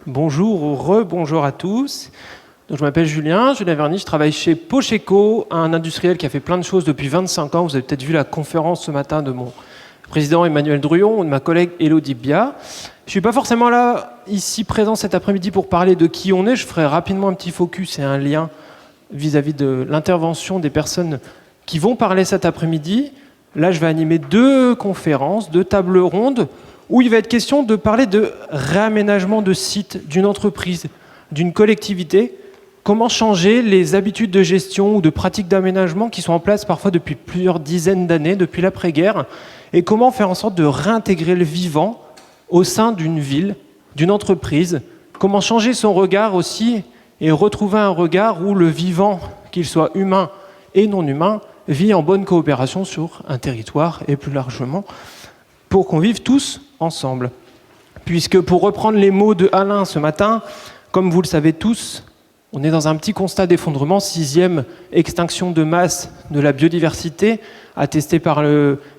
Bonjour ou rebonjour à tous. Donc, je m'appelle Julien Verny, je travaille chez Pocheco, un industriel qui a fait plein de choses depuis 25 ans. Vous avez peut-être vu la conférence ce matin de mon président Emmanuel Druyon ou de ma collègue Élodie Bia. Je ne suis pas forcément là, ici présent cet après-midi pour parler de qui on est. Je ferai rapidement un petit focus et un lien vis-à-vis de l'intervention des personnes qui vont parler cet après-midi. Là, je vais animer 2 conférences, 2 tables rondes, où il va être question de parler de réaménagement de site d'une entreprise, d'une collectivité, comment changer les habitudes de gestion ou de pratiques d'aménagement qui sont en place parfois depuis plusieurs dizaines d'années, depuis l'après-guerre, et comment faire en sorte de réintégrer le vivant au sein d'une ville, d'une entreprise, comment changer son regard aussi et retrouver un regard où le vivant, qu'il soit humain et non humain, vit en bonne coopération sur un territoire et plus largement pour qu'on vive tous ensemble. Puisque pour reprendre les mots de Alain ce matin, comme vous le savez tous, on est dans un petit constat d'effondrement, 6e extinction de masse de la biodiversité, attestée par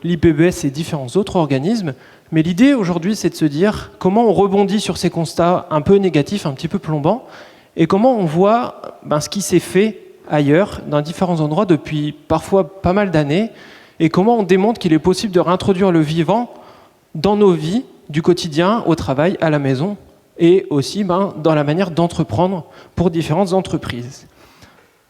l'IPBES et différents autres organismes. Mais l'idée aujourd'hui, c'est de se dire comment on rebondit sur ces constats un peu négatifs, un petit peu plombants, et comment on voit ce qui s'est fait ailleurs, dans différents endroits, depuis parfois pas mal d'années, et comment on démontre qu'il est possible de réintroduire le vivant dans nos vies, du quotidien, au travail, à la maison, et aussi dans la manière d'entreprendre pour différentes entreprises.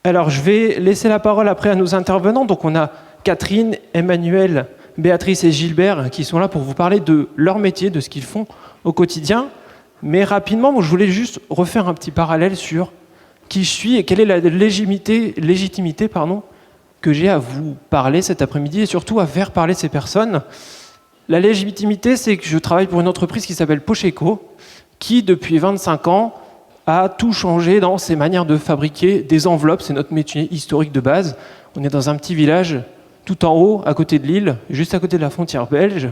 Alors, je vais laisser la parole après à nos intervenants. Donc, on a Catherine, Emmanuel, Béatrice et Gilbert qui sont là pour vous parler de leur métier, de ce qu'ils font au quotidien. Mais rapidement, moi, je voulais juste refaire un petit parallèle sur qui je suis et quelle est la légitimité que j'ai à vous parler cet après-midi et surtout à faire parler ces personnes. La légitimité, c'est que je travaille pour une entreprise qui s'appelle Pocheco, qui, depuis 25 ans, a tout changé dans ses manières de fabriquer des enveloppes. C'est notre métier historique de base. On est dans un petit village tout en haut, à côté de Lille, juste à côté de la frontière belge.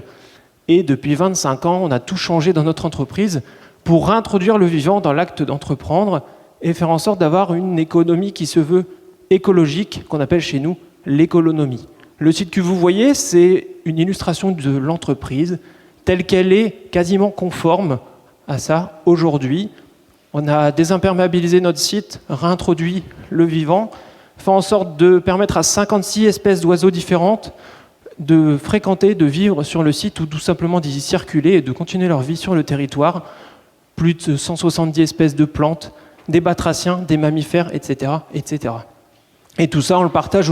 Et depuis 25 ans, on a tout changé dans notre entreprise pour réintroduire le vivant dans l'acte d'entreprendre et faire en sorte d'avoir une économie qui se veut écologique, qu'on appelle chez nous l'économie. Le site que vous voyez, c'est une illustration de l'entreprise telle qu'elle est quasiment conforme à ça aujourd'hui. On a désimperméabilisé notre site, réintroduit le vivant, fait en sorte de permettre à 56 espèces d'oiseaux différentes de fréquenter, de vivre sur le site ou tout simplement d'y circuler et de continuer leur vie sur le territoire. Plus de 170 espèces de plantes, des batraciens, des mammifères, etc., etc. Et tout ça, on le partage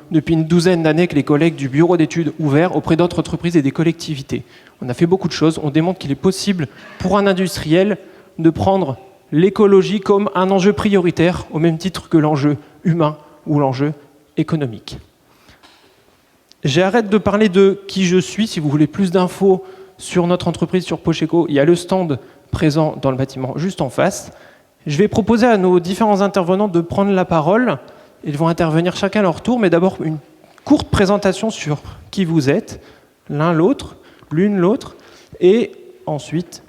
depuis une douzaine d'années avec les collègues du bureau d'études ouvert auprès d'autres entreprises et des collectivités. On a fait beaucoup de choses. On démontre qu'il est possible pour un industriel de prendre l'écologie comme un enjeu prioritaire au même titre que l'enjeu humain ou l'enjeu économique. J'arrête de parler de qui je suis. Si vous voulez plus d'infos sur notre entreprise, sur Pocheco, il y a le stand présent dans le bâtiment juste en face. Je vais proposer à nos différents intervenants de prendre la parole. Ils vont intervenir chacun à leur tour, mais d'abord une courte présentation sur qui vous êtes, l'un l'autre, l'une l'autre, et ensuite,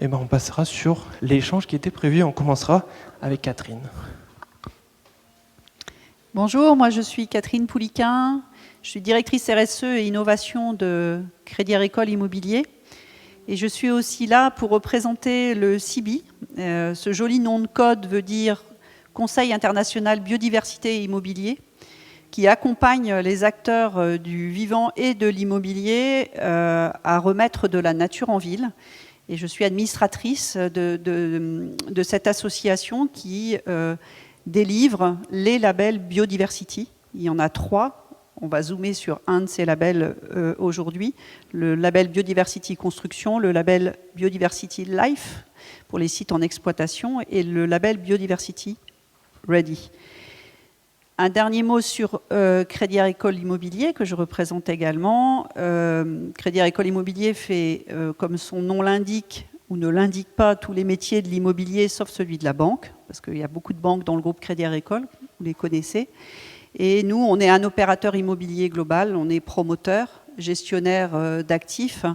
on passera sur l'échange qui était prévu. On commencera avec Catherine. Bonjour, moi je suis Catherine Pouliquin, je suis directrice RSE et innovation de Crédit Agricole Immobilier. Et je suis aussi là pour représenter le CIBI. Ce joli nom de code veut dire Conseil international biodiversité et immobilier, qui accompagne les acteurs du vivant et de l'immobilier à remettre de la nature en ville. Et je suis administratrice de cette association qui délivre les labels Biodiversity. Il y en a 3. On va zoomer sur un de ces labels aujourd'hui. Le label Biodiversity Construction, le label Biodiversity Life pour les sites en exploitation et le label Biodiversity Ready. Un dernier mot sur Crédit Agricole Immobilier, que je représente également. Crédit Agricole Immobilier fait, comme son nom l'indique, ou ne l'indique pas, tous les métiers de l'immobilier, sauf celui de la banque, parce qu'il y a beaucoup de banques dans le groupe Crédit Agricole, vous les connaissez. Et nous, on est un opérateur immobilier global, on est promoteur, gestionnaire d'actifs.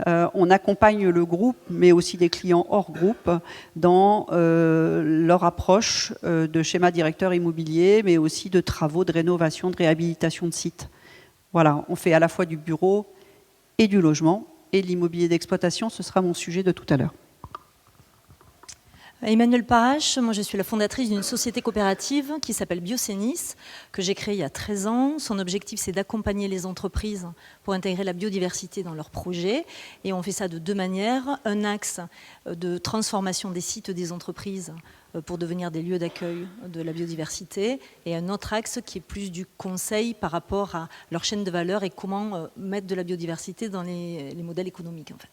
On accompagne le groupe, mais aussi des clients hors groupe, dans leur approche de schéma directeur immobilier, mais aussi de travaux de rénovation, de réhabilitation de sites. Voilà, on fait à la fois du bureau et du logement, et l'immobilier d'exploitation, ce sera mon sujet de tout à l'heure. Emmanuelle Parache, moi je suis la fondatrice d'une société coopérative qui s'appelle Biocénis, que j'ai créée il y a 13 ans. Son objectif c'est d'accompagner les entreprises pour intégrer la biodiversité dans leurs projets. Et on fait ça de deux manières. Un axe de transformation des sites des entreprises pour devenir des lieux d'accueil de la biodiversité. Et un autre axe qui est plus du conseil par rapport à leur chaîne de valeur et comment mettre de la biodiversité dans les modèles économiques en fait.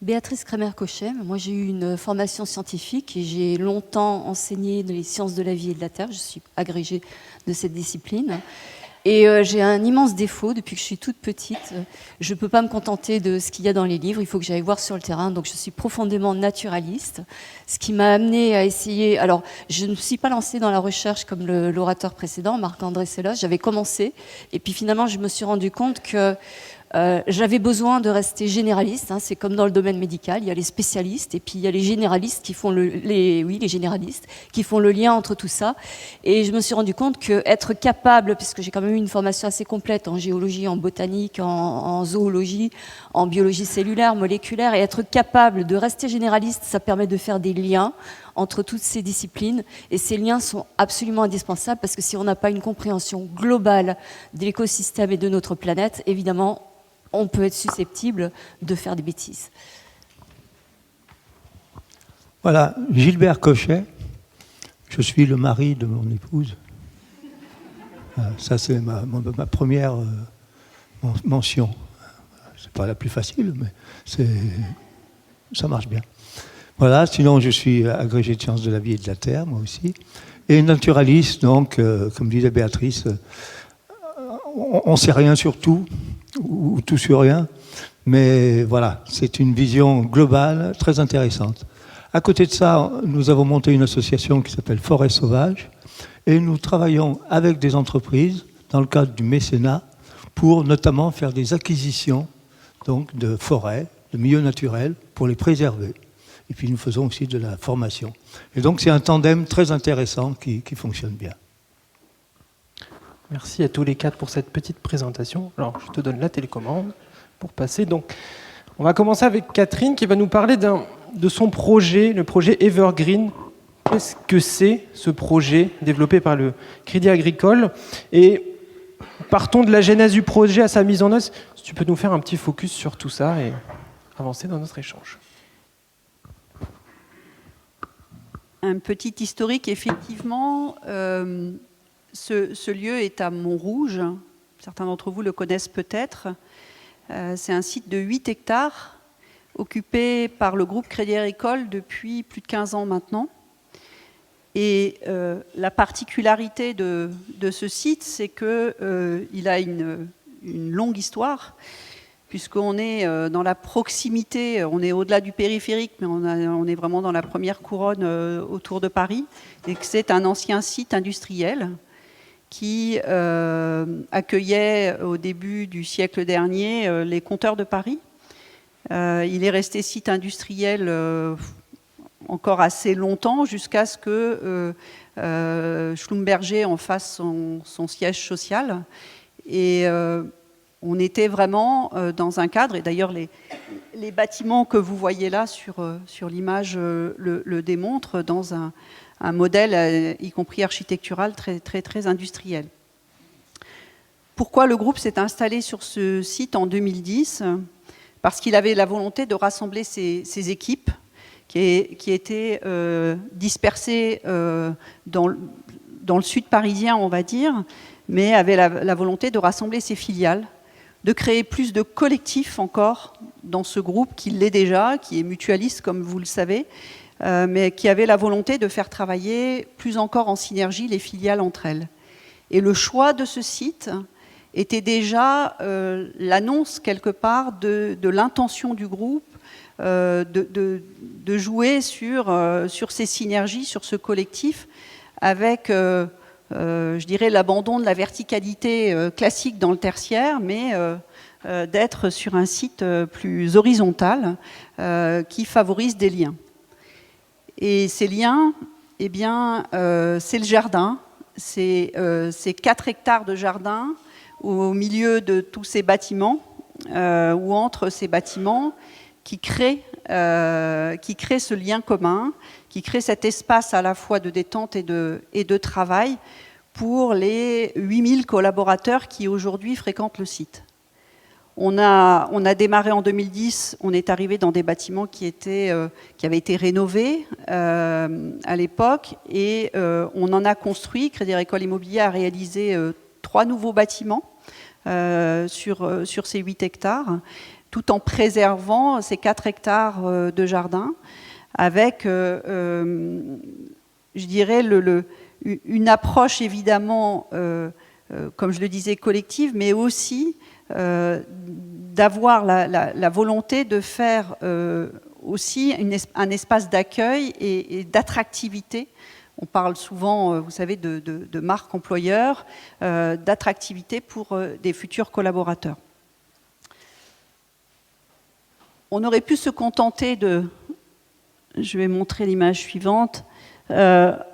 Béatrice Kremer-Cochet, moi j'ai eu une formation scientifique et j'ai longtemps enseigné dans les sciences de la vie et de la terre, je suis agrégée de cette discipline. Et j'ai un immense défaut depuis que je suis toute petite, je ne peux pas me contenter de ce qu'il y a dans les livres, il faut que j'aille voir sur le terrain, donc je suis profondément naturaliste, ce qui m'a amenée à essayer, alors je ne me suis pas lancée dans la recherche comme l'orateur précédent, Marc-André Sellos, j'avais commencé, et puis finalement je me suis rendu compte que j'avais besoin de rester généraliste, hein, c'est comme dans le domaine médical, il y a les spécialistes et puis il y a les généralistes qui font les généralistes qui font le lien entre tout ça. Et je me suis rendu compte qu'être capable, puisque j'ai quand même eu une formation assez complète en géologie, en botanique, en zoologie, en biologie cellulaire, moléculaire, et être capable de rester généraliste, ça permet de faire des liens entre toutes ces disciplines. Et ces liens sont absolument indispensables parce que si on n'a pas une compréhension globale de l'écosystème et de notre planète, évidemment, on peut être susceptible de faire des bêtises. Voilà, Gilbert Cochet, je suis le mari de mon épouse. Ça, c'est ma première mention. C'est pas la plus facile, mais ça marche bien. Voilà, sinon je suis agrégé de sciences de la vie et de la terre, moi aussi. Et naturaliste, donc, comme disait Béatrice, on ne sait rien sur tout, ou tout sur rien, mais voilà, c'est une vision globale très intéressante. À côté de ça, nous avons monté une association qui s'appelle Forêt Sauvage, et nous travaillons avec des entreprises dans le cadre du mécénat pour notamment faire des acquisitions donc, de forêts, de milieux naturels, pour les préserver. Et puis nous faisons aussi de la formation. Et donc c'est un tandem très intéressant qui fonctionne bien. Merci à tous les quatre pour cette petite présentation. Alors je te donne la télécommande pour passer. Donc, on va commencer avec Catherine qui va nous parler de son projet, le projet Evergreen. Qu'est-ce que c'est ce projet développé par le Crédit Agricole? Et partons de la genèse du projet à sa mise en œuvre. Si tu peux nous faire un petit focus sur tout ça et avancer dans notre échange. Un petit historique, effectivement, ce lieu est à Montrouge. Certains d'entre vous le connaissent peut-être. C'est un site de 8 hectares occupé par le groupe Crédit Agricole depuis plus de 15 ans maintenant. Et la particularité de ce site, c'est qu'il a une longue histoire, puisqu'on est dans la proximité, on est au-delà du périphérique, mais on est vraiment dans la première couronne autour de Paris, et que c'est un ancien site industriel qui accueillait au début du siècle dernier les compteurs de Paris. Il est resté site industriel encore assez longtemps, jusqu'à ce que Schlumberger en fasse son siège social. Et on était vraiment dans un cadre, et d'ailleurs les bâtiments que vous voyez là sur l'image le démontrent, dans un modèle, y compris architectural, très, très, très industriel. Pourquoi le groupe s'est installé sur ce site en 2010 ? Parce qu'il avait la volonté de rassembler ses équipes qui étaient dispersées dans le sud parisien, on va dire, mais avait la volonté de rassembler ses filiales, de créer plus de collectifs encore dans ce groupe qui l'est déjà, qui est mutualiste comme vous le savez, mais qui avait la volonté de faire travailler plus encore en synergie les filiales entre elles. Et le choix de ce site était déjà l'annonce quelque part de l'intention du groupe de jouer sur ces synergies, sur ce collectif, avec, je dirais, l'abandon de la verticalité classique dans le tertiaire, mais d'être sur un site plus horizontal qui favorise des liens. Et ces liens, eh bien, c'est le jardin, c'est 4 hectares de jardin au milieu de tous ces bâtiments, ou entre ces bâtiments, qui créent qui crée ce lien commun, qui crée cet espace à la fois de détente et de travail pour les 8000 collaborateurs qui aujourd'hui fréquentent le site. On a démarré en 2010, on est arrivé dans des bâtiments qui avaient été rénovés à l'époque, et on en a construit, Crédit Agricole Immobilier a réalisé 3 nouveaux bâtiments sur ces 8 hectares, tout en préservant ces 4 hectares de jardin, avec, je dirais, une approche évidemment, comme je le disais, collective, mais aussi d'avoir la volonté de faire aussi un espace d'accueil et d'attractivité. On parle souvent, vous savez, de marque employeur, d'attractivité pour des futurs collaborateurs. On aurait pu se contenter de... Je vais montrer l'image suivante.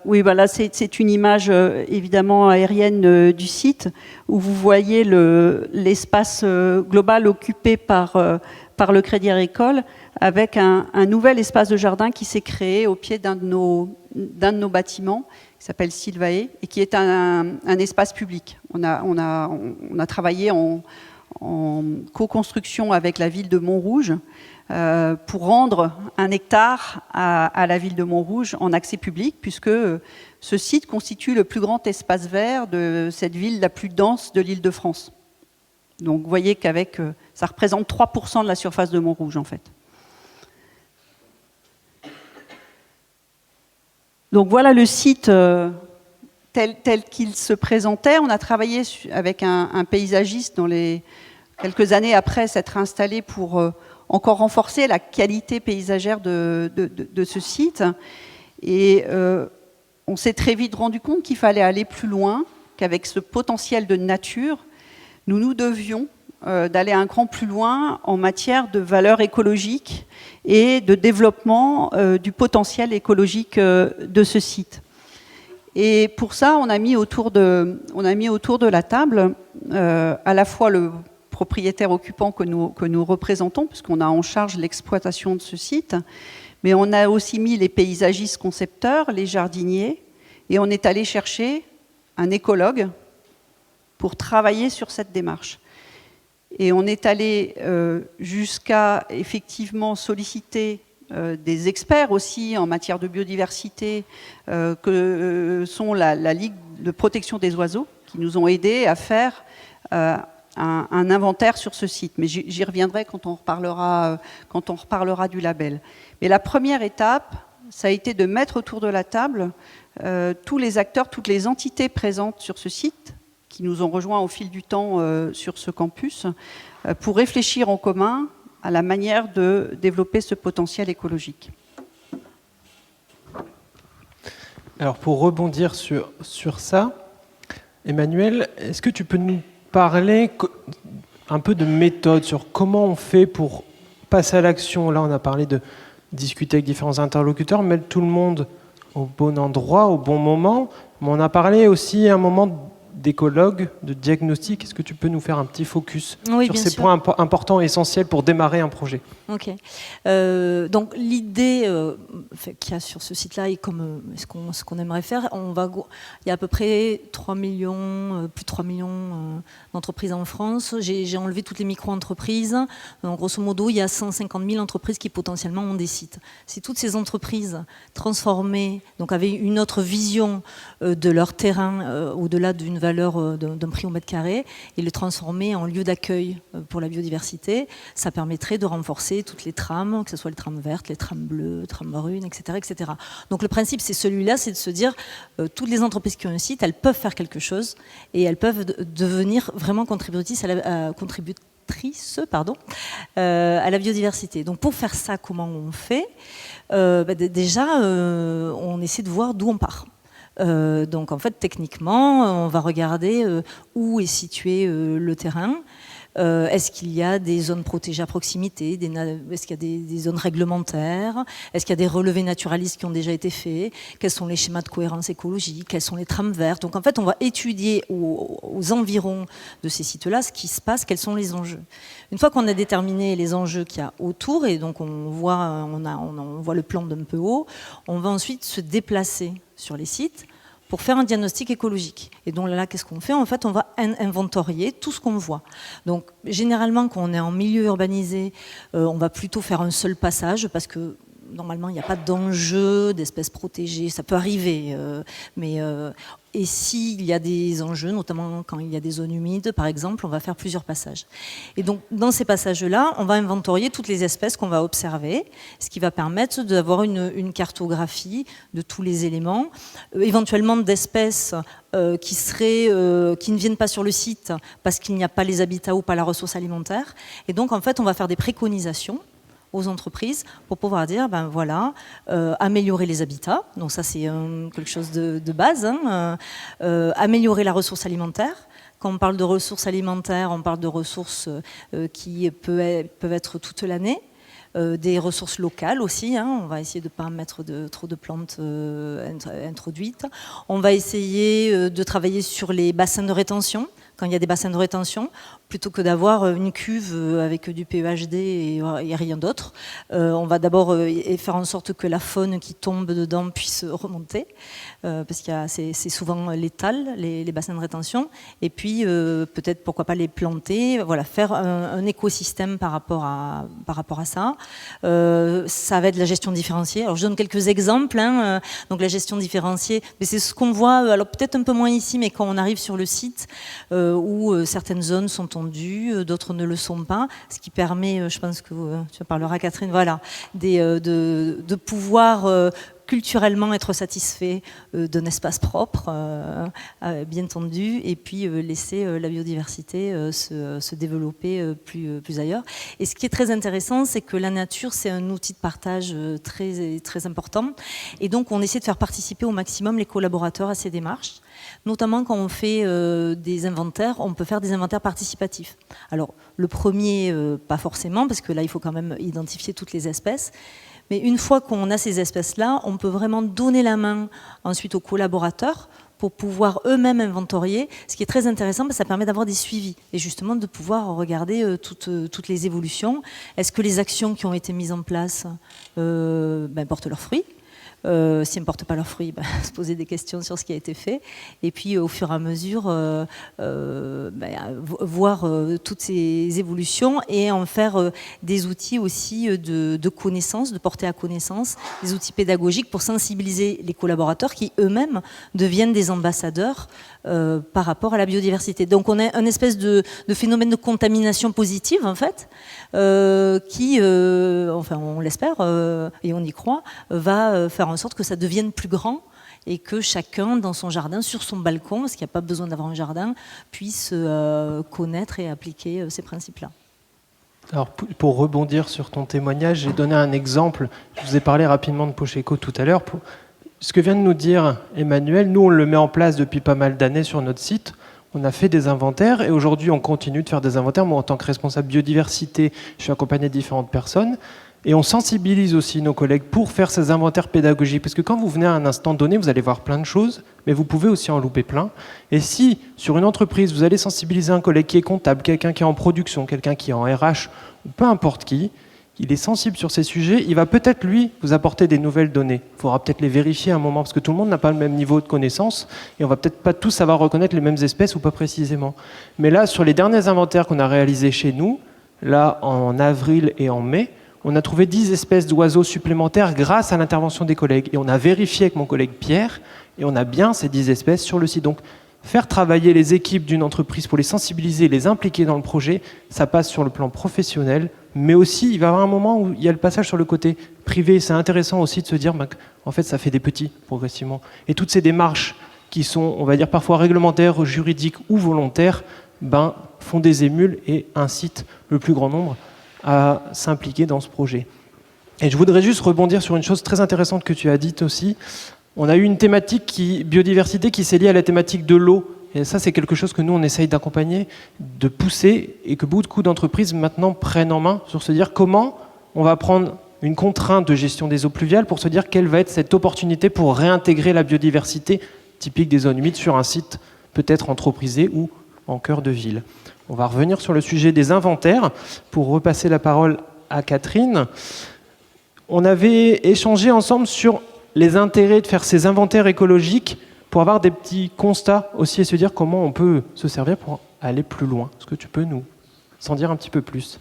Oui, voilà, c'est une image évidemment aérienne du site où vous voyez l'espace global occupé par le Crédit Agricole, avec un nouvel espace de jardin qui s'est créé au pied d'un de nos bâtiments, qui s'appelle Sylvae, et qui est un espace public. On a travaillé en co-construction avec la ville de Montrouge, pour rendre 1 hectare à la ville de Montrouge en accès public, puisque ce site constitue le plus grand espace vert de cette ville la plus dense de l'Île-de-France. Donc vous voyez qu'avec ça représente 3% de la surface de Montrouge en fait. Donc voilà le site tel qu'il se présentait. On a travaillé avec un paysagiste dans les quelques années après s'être installé pour encore renforcer la qualité paysagère de ce site. Et on s'est très vite rendu compte qu'il fallait aller plus loin, qu'avec ce potentiel de nature, nous devions d'aller un cran plus loin en matière de valeur écologique et de développement du potentiel écologique de ce site. Et pour ça, on a mis autour de la table à la fois le propriétaire occupant que nous représentons, puisqu'on a en charge l'exploitation de ce site, mais on a aussi mis les paysagistes concepteurs, les jardiniers, et on est allé chercher un écologue pour travailler sur cette démarche. Et on est allé jusqu'à effectivement solliciter des experts aussi en matière de biodiversité, que sont la Ligue de protection des oiseaux, qui nous ont aidés à faire un inventaire sur ce site. Mais j'y reviendrai quand on reparlera du label. Mais la première étape, ça a été de mettre autour de la table tous les acteurs, toutes les entités présentes sur ce site, qui nous ont rejoints au fil du temps sur ce campus, pour réfléchir en commun à la manière de développer ce potentiel écologique. Alors pour rebondir sur ça, Emmanuel, est-ce que tu peux nous parler un peu de méthode sur comment on fait pour passer à l'action? Là, on a parlé de discuter avec différents interlocuteurs, mettre tout le monde au bon endroit, au bon moment. Mais on a parlé aussi à un moment d'écologue, de diagnostic. Est-ce que tu peux nous faire un petit focus sur ces points importants et essentiels pour démarrer un projet? Ok. Donc l'idée qu'il y a sur ce site-là et comme ce qu'on aimerait faire, il y a à peu près 3 millions, plus de 3 millions d'entreprises en France. J'ai enlevé toutes les micro-entreprises. Donc, grosso modo, il y a 150 000 entreprises qui potentiellement ont des sites. Si toutes ces entreprises transformées, donc avaient une autre vision de leur terrain au-delà d'une valeur d'un prix au mètre carré, et les transformer en lieu d'accueil pour la biodiversité, ça permettrait de renforcer toutes les trames, que ce soit les trames vertes, les trames bleues, les trames brunes, etc., etc. Donc le principe, c'est celui-là, c'est de se dire, toutes les entreprises qui ont un site, elles peuvent faire quelque chose, et elles peuvent devenir vraiment contributrices à la biodiversité. Donc pour faire ça, comment on fait? Déjà, on essaie de voir d'où on part. Donc en fait, techniquement, on va regarder où est situé le terrain, Est-ce qu'il y a des zones protégées à proximité? Est-ce qu'il y a des zones réglementaires? Est-ce qu'il y a des relevés naturalistes qui ont déjà été faits? Quels sont les schémas de cohérence écologique? Quelles sont les trames vertes? Donc en fait, on va étudier aux environs de ces sites-là ce qui se passe, quels sont les enjeux. Une fois qu'on a déterminé les enjeux qu'il y a autour, et donc on voit le plan d'un peu haut, on va ensuite se déplacer sur les sites pour faire un diagnostic écologique. Et donc là, qu'est-ce qu'on fait? En fait, on va inventorier tout ce qu'on voit. Donc, généralement, quand on est en milieu urbanisé, on va plutôt faire un seul passage, parce que normalement, il n'y a pas d'enjeu d'espèces protégées. Ça peut arriver, et s'il y a des enjeux, notamment quand il y a des zones humides, par exemple, on va faire plusieurs passages. Et donc, dans ces passages-là, on va inventorier toutes les espèces qu'on va observer, ce qui va permettre d'avoir une cartographie de tous les éléments, éventuellement d'espèces qui ne viennent pas sur le site parce qu'il n'y a pas les habitats ou pas la ressource alimentaire. Et donc, en fait, on va faire des préconisations aux entreprises pour pouvoir dire, ben voilà, améliorer les habitats, donc ça c'est quelque chose de base, améliorer la ressource alimentaire. Quand on parle de ressources alimentaires, on parle de ressources qui peuvent être toute l'année. Des ressources locales aussi, on va essayer de ne pas mettre trop de plantes introduites. On va essayer de travailler sur les bassins de rétention, quand il y a des bassins de rétention, plutôt que d'avoir une cuve avec du PEHD et rien d'autre. On va d'abord faire en sorte que la faune qui tombe dedans puisse remonter, parce que c'est souvent létal, les bassins de rétention. Et puis, peut-être, pourquoi pas les planter, voilà, faire un écosystème par rapport à ça. Ça va être la gestion différenciée. Alors, je donne quelques exemples. Donc, la gestion différenciée, mais c'est ce qu'on voit, alors peut-être un peu moins ici, mais quand on arrive sur le site, où certaines zones sont tendues, d'autres ne le sont pas, ce qui permet, je pense que tu en parleras Catherine, voilà, de pouvoir culturellement être satisfait d'un espace propre, bien tendu, et puis laisser la biodiversité se développer plus ailleurs. Et ce qui est très intéressant, c'est que la nature, c'est un outil de partage très important, et donc on essaie de faire participer au maximum les collaborateurs à ces démarches. Notamment quand on fait des inventaires, on peut faire des inventaires participatifs. Alors le premier, pas forcément, parce que là il faut quand même identifier toutes les espèces. Mais une fois qu'on a ces espèces-là, on peut vraiment donner la main ensuite aux collaborateurs pour pouvoir eux-mêmes inventorier. Ce qui est très intéressant, parce que ça permet d'avoir des suivis et justement de pouvoir regarder toutes les évolutions. Est-ce que les actions qui ont été mises en place portent leurs fruits ? Si elles ne portent pas leurs fruits, se poser des questions sur ce qui a été fait. Et puis, au fur et à mesure, voir toutes ces évolutions et en faire des outils aussi de connaissance, de porter à connaissance, des outils pédagogiques pour sensibiliser les collaborateurs qui eux-mêmes deviennent des ambassadeurs par rapport à la biodiversité. Donc, on a un espèce de phénomène de contamination positive, en fait, qui, enfin, on l'espère et on y croit, va faire en sorte que ça devienne plus grand et que chacun dans son jardin, sur son balcon, parce qu'il n'y a pas besoin d'avoir un jardin, puisse connaître et appliquer ces principes-là. Alors, pour rebondir sur ton témoignage, j'ai donné un exemple. Je vous ai parlé rapidement de Pocheco tout à l'heure. Ce que vient de nous dire Emmanuel, nous on le met en place depuis pas mal d'années sur notre site. On a fait des inventaires et aujourd'hui on continue de faire des inventaires. Moi en tant que responsable biodiversité, je suis accompagné de différentes personnes. Et on sensibilise aussi nos collègues pour faire ces inventaires pédagogiques. Parce que quand vous venez à un instant donné, vous allez voir plein de choses, mais vous pouvez aussi en louper plein. Et si, sur une entreprise, vous allez sensibiliser un collègue qui est comptable, quelqu'un qui est en production, quelqu'un qui est en RH, ou peu importe qui, il est sensible sur ces sujets, il va peut-être, lui, vous apporter des nouvelles données. Il faudra peut-être les vérifier à un moment, parce que tout le monde n'a pas le même niveau de connaissance, et on va peut-être pas tous savoir reconnaître les mêmes espèces, ou pas précisément. Mais là, sur les derniers inventaires qu'on a réalisés chez nous, là, en avril et en mai, on a trouvé 10 espèces d'oiseaux supplémentaires grâce à l'intervention des collègues. Et on a vérifié avec mon collègue Pierre, et on a bien ces 10 espèces sur le site. Donc, faire travailler les équipes d'une entreprise pour les sensibiliser, les impliquer dans le projet, ça passe sur le plan professionnel, mais aussi, il va y avoir un moment où il y a le passage sur le côté privé. C'est intéressant aussi de se dire, en fait, ça fait des petits, progressivement. Et toutes ces démarches qui sont, on va dire, parfois réglementaires, juridiques ou volontaires, font des émules et incitent le plus grand nombre à s'impliquer dans ce projet. Et je voudrais juste rebondir sur une chose très intéressante que tu as dite aussi. On a eu une thématique biodiversité qui s'est liée à la thématique de l'eau Et ça, c'est quelque chose que nous, on essaye d'accompagner, de pousser, et que beaucoup d'entreprises maintenant prennent en main sur se dire comment on va prendre une contrainte de gestion des eaux pluviales pour se dire quelle va être cette opportunité pour réintégrer la biodiversité typique des zones humides sur un site peut-être entreprisé ou en cœur de ville. On va revenir sur le sujet des inventaires pour repasser la parole à Catherine. On avait échangé ensemble sur les intérêts de faire ces inventaires écologiques pour avoir des petits constats aussi et se dire comment on peut se servir pour aller plus loin. Est-ce que tu peux nous en dire un petit peu plus ?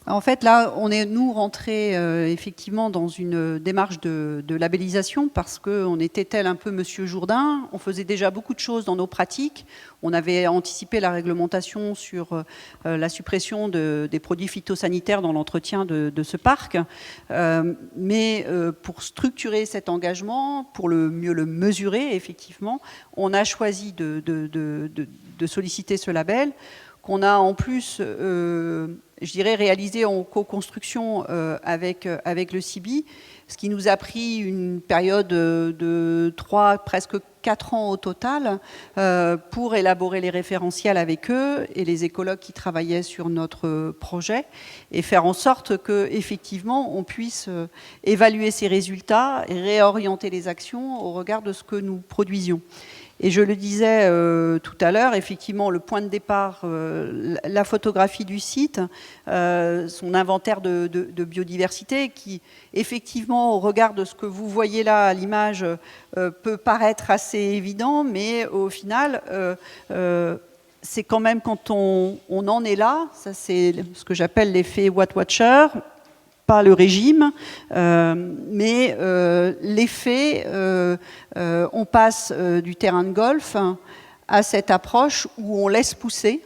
En fait, là, on est, nous, rentrés effectivement dans une démarche de labellisation parce qu'on était tel un peu Monsieur Jourdain. On faisait déjà beaucoup de choses dans nos pratiques. On avait anticipé la réglementation sur la suppression des produits phytosanitaires dans l'entretien de ce parc. Mais pour structurer cet engagement, pour mieux le mesurer, effectivement, on a choisi de solliciter ce label qu'on a en plus, je dirais, réalisé en co-construction avec le CIBI, ce qui nous a pris une période de 3, presque 4 ans au total pour élaborer les référentiels avec eux et les écologues qui travaillaient sur notre projet et faire en sorte qu'effectivement on puisse évaluer ces résultats et réorienter les actions au regard de ce que nous produisions. Et je le disais tout à l'heure, effectivement, le point de départ, la photographie du site, son inventaire de biodiversité, qui, effectivement, au regard de ce que vous voyez là à l'image, peut paraître assez évident, mais au final, c'est quand même quand on en est là, ça c'est ce que j'appelle l'effet What Watcher, pas le régime, mais l'effet, on passe du terrain de golf à cette approche où on laisse pousser,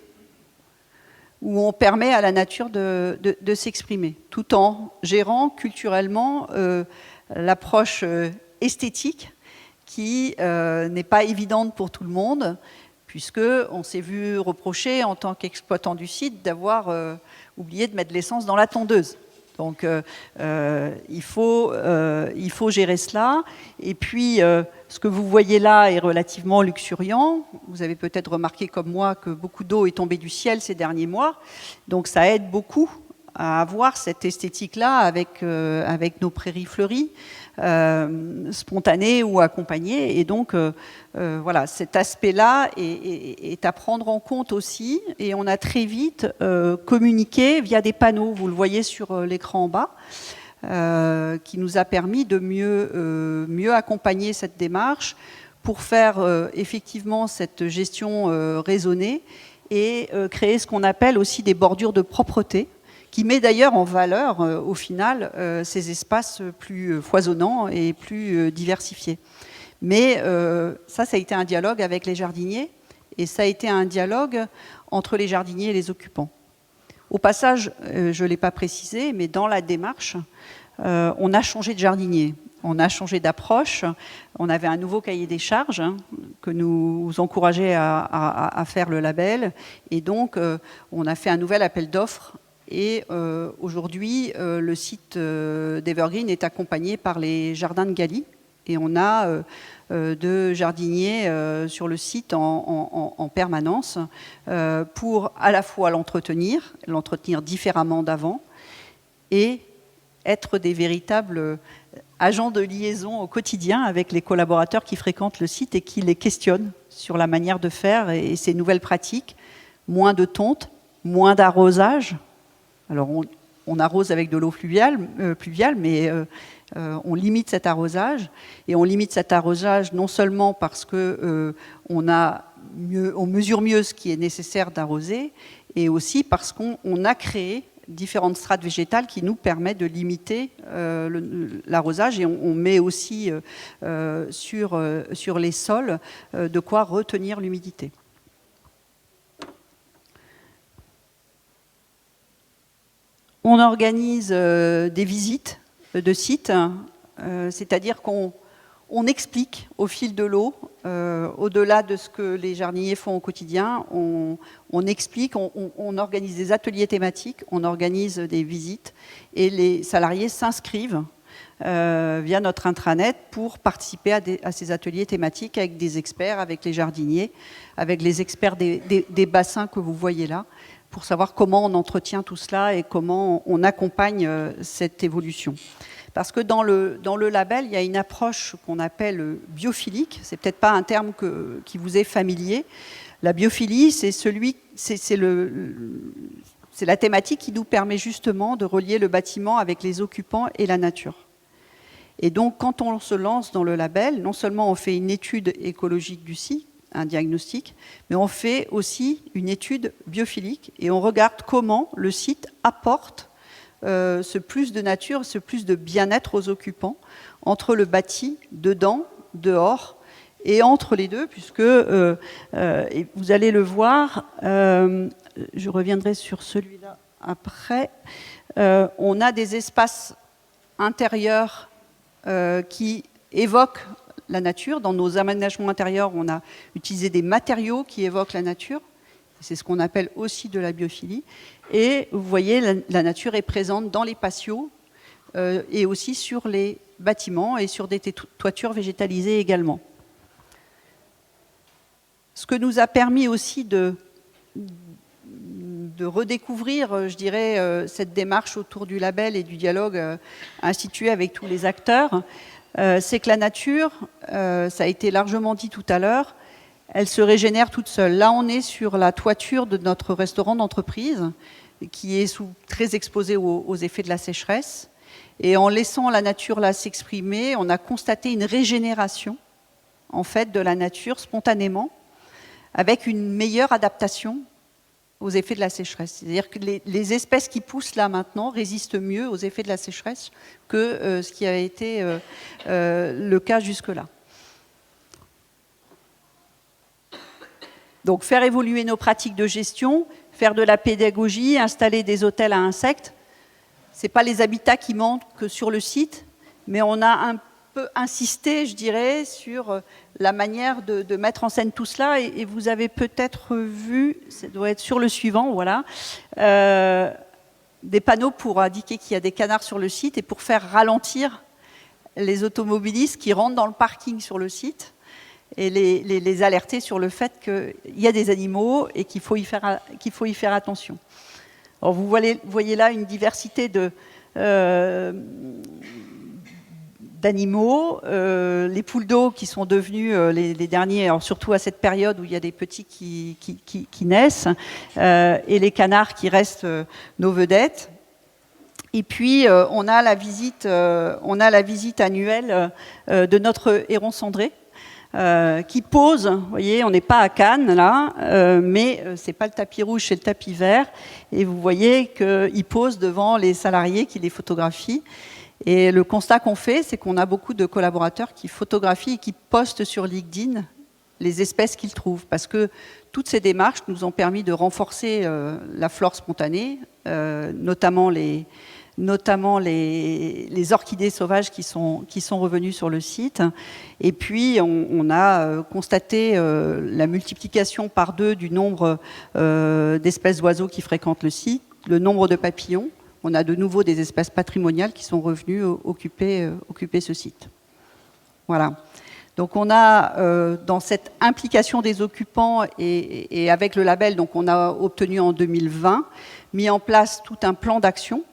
où on permet à la nature de s'exprimer, tout en gérant culturellement l'approche esthétique qui n'est pas évidente pour tout le monde, puisqu'on s'est vu reprocher en tant qu'exploitant du site d'avoir oublié de mettre l'essence dans la tondeuse. Donc il faut gérer cela. Et puis ce que vous voyez là est relativement luxuriant. Vous avez peut-être remarqué comme moi que beaucoup d'eau est tombée du ciel ces derniers mois. Donc ça aide beaucoup à avoir cette esthétique-là avec nos prairies fleuries, spontanées ou accompagnées. Et donc voilà, cet aspect-là est à prendre en compte aussi. Et on a très vite communiqué via des panneaux, vous le voyez sur l'écran en bas, qui nous a permis de mieux accompagner cette démarche pour faire effectivement cette gestion raisonnée et créer ce qu'on appelle aussi des bordures de propreté, qui met d'ailleurs en valeur, au final, ces espaces plus foisonnants et plus diversifiés. Mais ça a été un dialogue avec les jardiniers, et ça a été un dialogue entre les jardiniers et les occupants. Au passage, je ne l'ai pas précisé, mais dans la démarche, on a changé de jardinier, on a changé d'approche, on avait un nouveau cahier des charges que nous encourageait à faire le label, et donc on a fait un nouvel appel d'offres. Et aujourd'hui, le site d'Evergreen est accompagné par les jardins de Galie. Et on a 2 jardiniers sur le site en permanence pour à la fois l'entretenir différemment d'avant et être des véritables agents de liaison au quotidien avec les collaborateurs qui fréquentent le site et qui les questionnent sur la manière de faire et ces nouvelles pratiques. Moins de tonte, moins d'arrosage. Alors on arrose avec de l'eau pluviale, mais on limite cet arrosage. Et on limite cet arrosage non seulement parce qu'on mesure mieux ce qui est nécessaire d'arroser, et aussi parce qu'on a créé différentes strates végétales qui nous permettent de limiter l'arrosage. Et on met aussi sur les sols de quoi retenir l'humidité. On organise des visites de sites, c'est-à-dire qu'on explique au fil de l'eau, au-delà de ce que les jardiniers font au quotidien, on explique, on organise des ateliers thématiques, on organise des visites et les salariés s'inscrivent via notre intranet pour participer à ces ateliers thématiques avec des experts, avec les jardiniers, avec les experts des bassins que vous voyez là, pour savoir comment on entretient tout cela et comment on accompagne cette évolution. Parce que dans le label, il y a une approche qu'on appelle biophilique. C'est peut-être pas un terme qui vous est familier. La biophilie, c'est la thématique qui nous permet justement de relier le bâtiment avec les occupants et la nature. Et donc, quand on se lance dans le label, non seulement on fait une étude écologique du site, un diagnostic, mais on fait aussi une étude biophilique et on regarde comment le site apporte ce plus de nature, ce plus de bien-être aux occupants, entre le bâti, dedans, dehors, et entre les deux, puisque et vous allez le voir, je reviendrai sur celui-là après, on a des espaces intérieurs qui évoquent la nature. Dans nos aménagements intérieurs, on a utilisé des matériaux qui évoquent la nature. C'est ce qu'on appelle aussi de la biophilie. Et vous voyez, la nature est présente dans les patios et aussi sur les bâtiments et sur des toitures végétalisées également. Ce que nous a permis aussi de redécouvrir, je dirais, cette démarche autour du label et du dialogue institué avec tous les acteurs, c'est que la nature, ça a été largement dit tout à l'heure, elle se régénère toute seule. Là, on est sur la toiture de notre restaurant d'entreprise, qui est très exposé aux effets de la sécheresse. Et en laissant la nature là s'exprimer, on a constaté une régénération, en fait, de la nature spontanément, avec une meilleure adaptation aux effets de la sécheresse. C'est-à-dire que les espèces qui poussent là maintenant résistent mieux aux effets de la sécheresse que ce qui a été le cas jusque-là. Donc faire évoluer nos pratiques de gestion, faire de la pédagogie, installer des hôtels à insectes, ce n'est pas les habitats qui manquent sur le site, mais on a un peu insisté, je dirais, sur la manière de mettre en scène tout cela. Et vous avez peut-être vu, ça doit être sur le suivant, voilà, des panneaux pour indiquer qu'il y a des canards sur le site et pour faire ralentir les automobilistes qui rentrent dans le parking sur le site et les alerter sur le fait qu'il y a des animaux et qu'il faut y faire attention. Alors vous voyez là une diversité d'animaux, les poules d'eau qui sont devenus les derniers, alors surtout à cette période où il y a des petits qui naissent, et les canards qui restent nos vedettes. Et puis on a la visite annuelle de notre héron cendré, qui pose, vous voyez, on n'est pas à Cannes là, mais c'est pas le tapis rouge, c'est le tapis vert, et vous voyez qu'il pose devant les salariés qui les photographient. Et le constat qu'on fait, c'est qu'on a beaucoup de collaborateurs qui photographient et qui postent sur LinkedIn les espèces qu'ils trouvent, parce que toutes ces démarches nous ont permis de renforcer la flore spontanée, notamment les orchidées sauvages qui sont revenues sur le site. Et puis, on a constaté la multiplication par 2 du nombre d'espèces d'oiseaux qui fréquentent le site, le nombre de papillons. On a de nouveau des espèces patrimoniales qui sont revenues occuper ce site. Voilà. Donc, on a, dans cette implication des occupants et avec le label, donc on a obtenu en 2020, mis en place tout un plan d'action.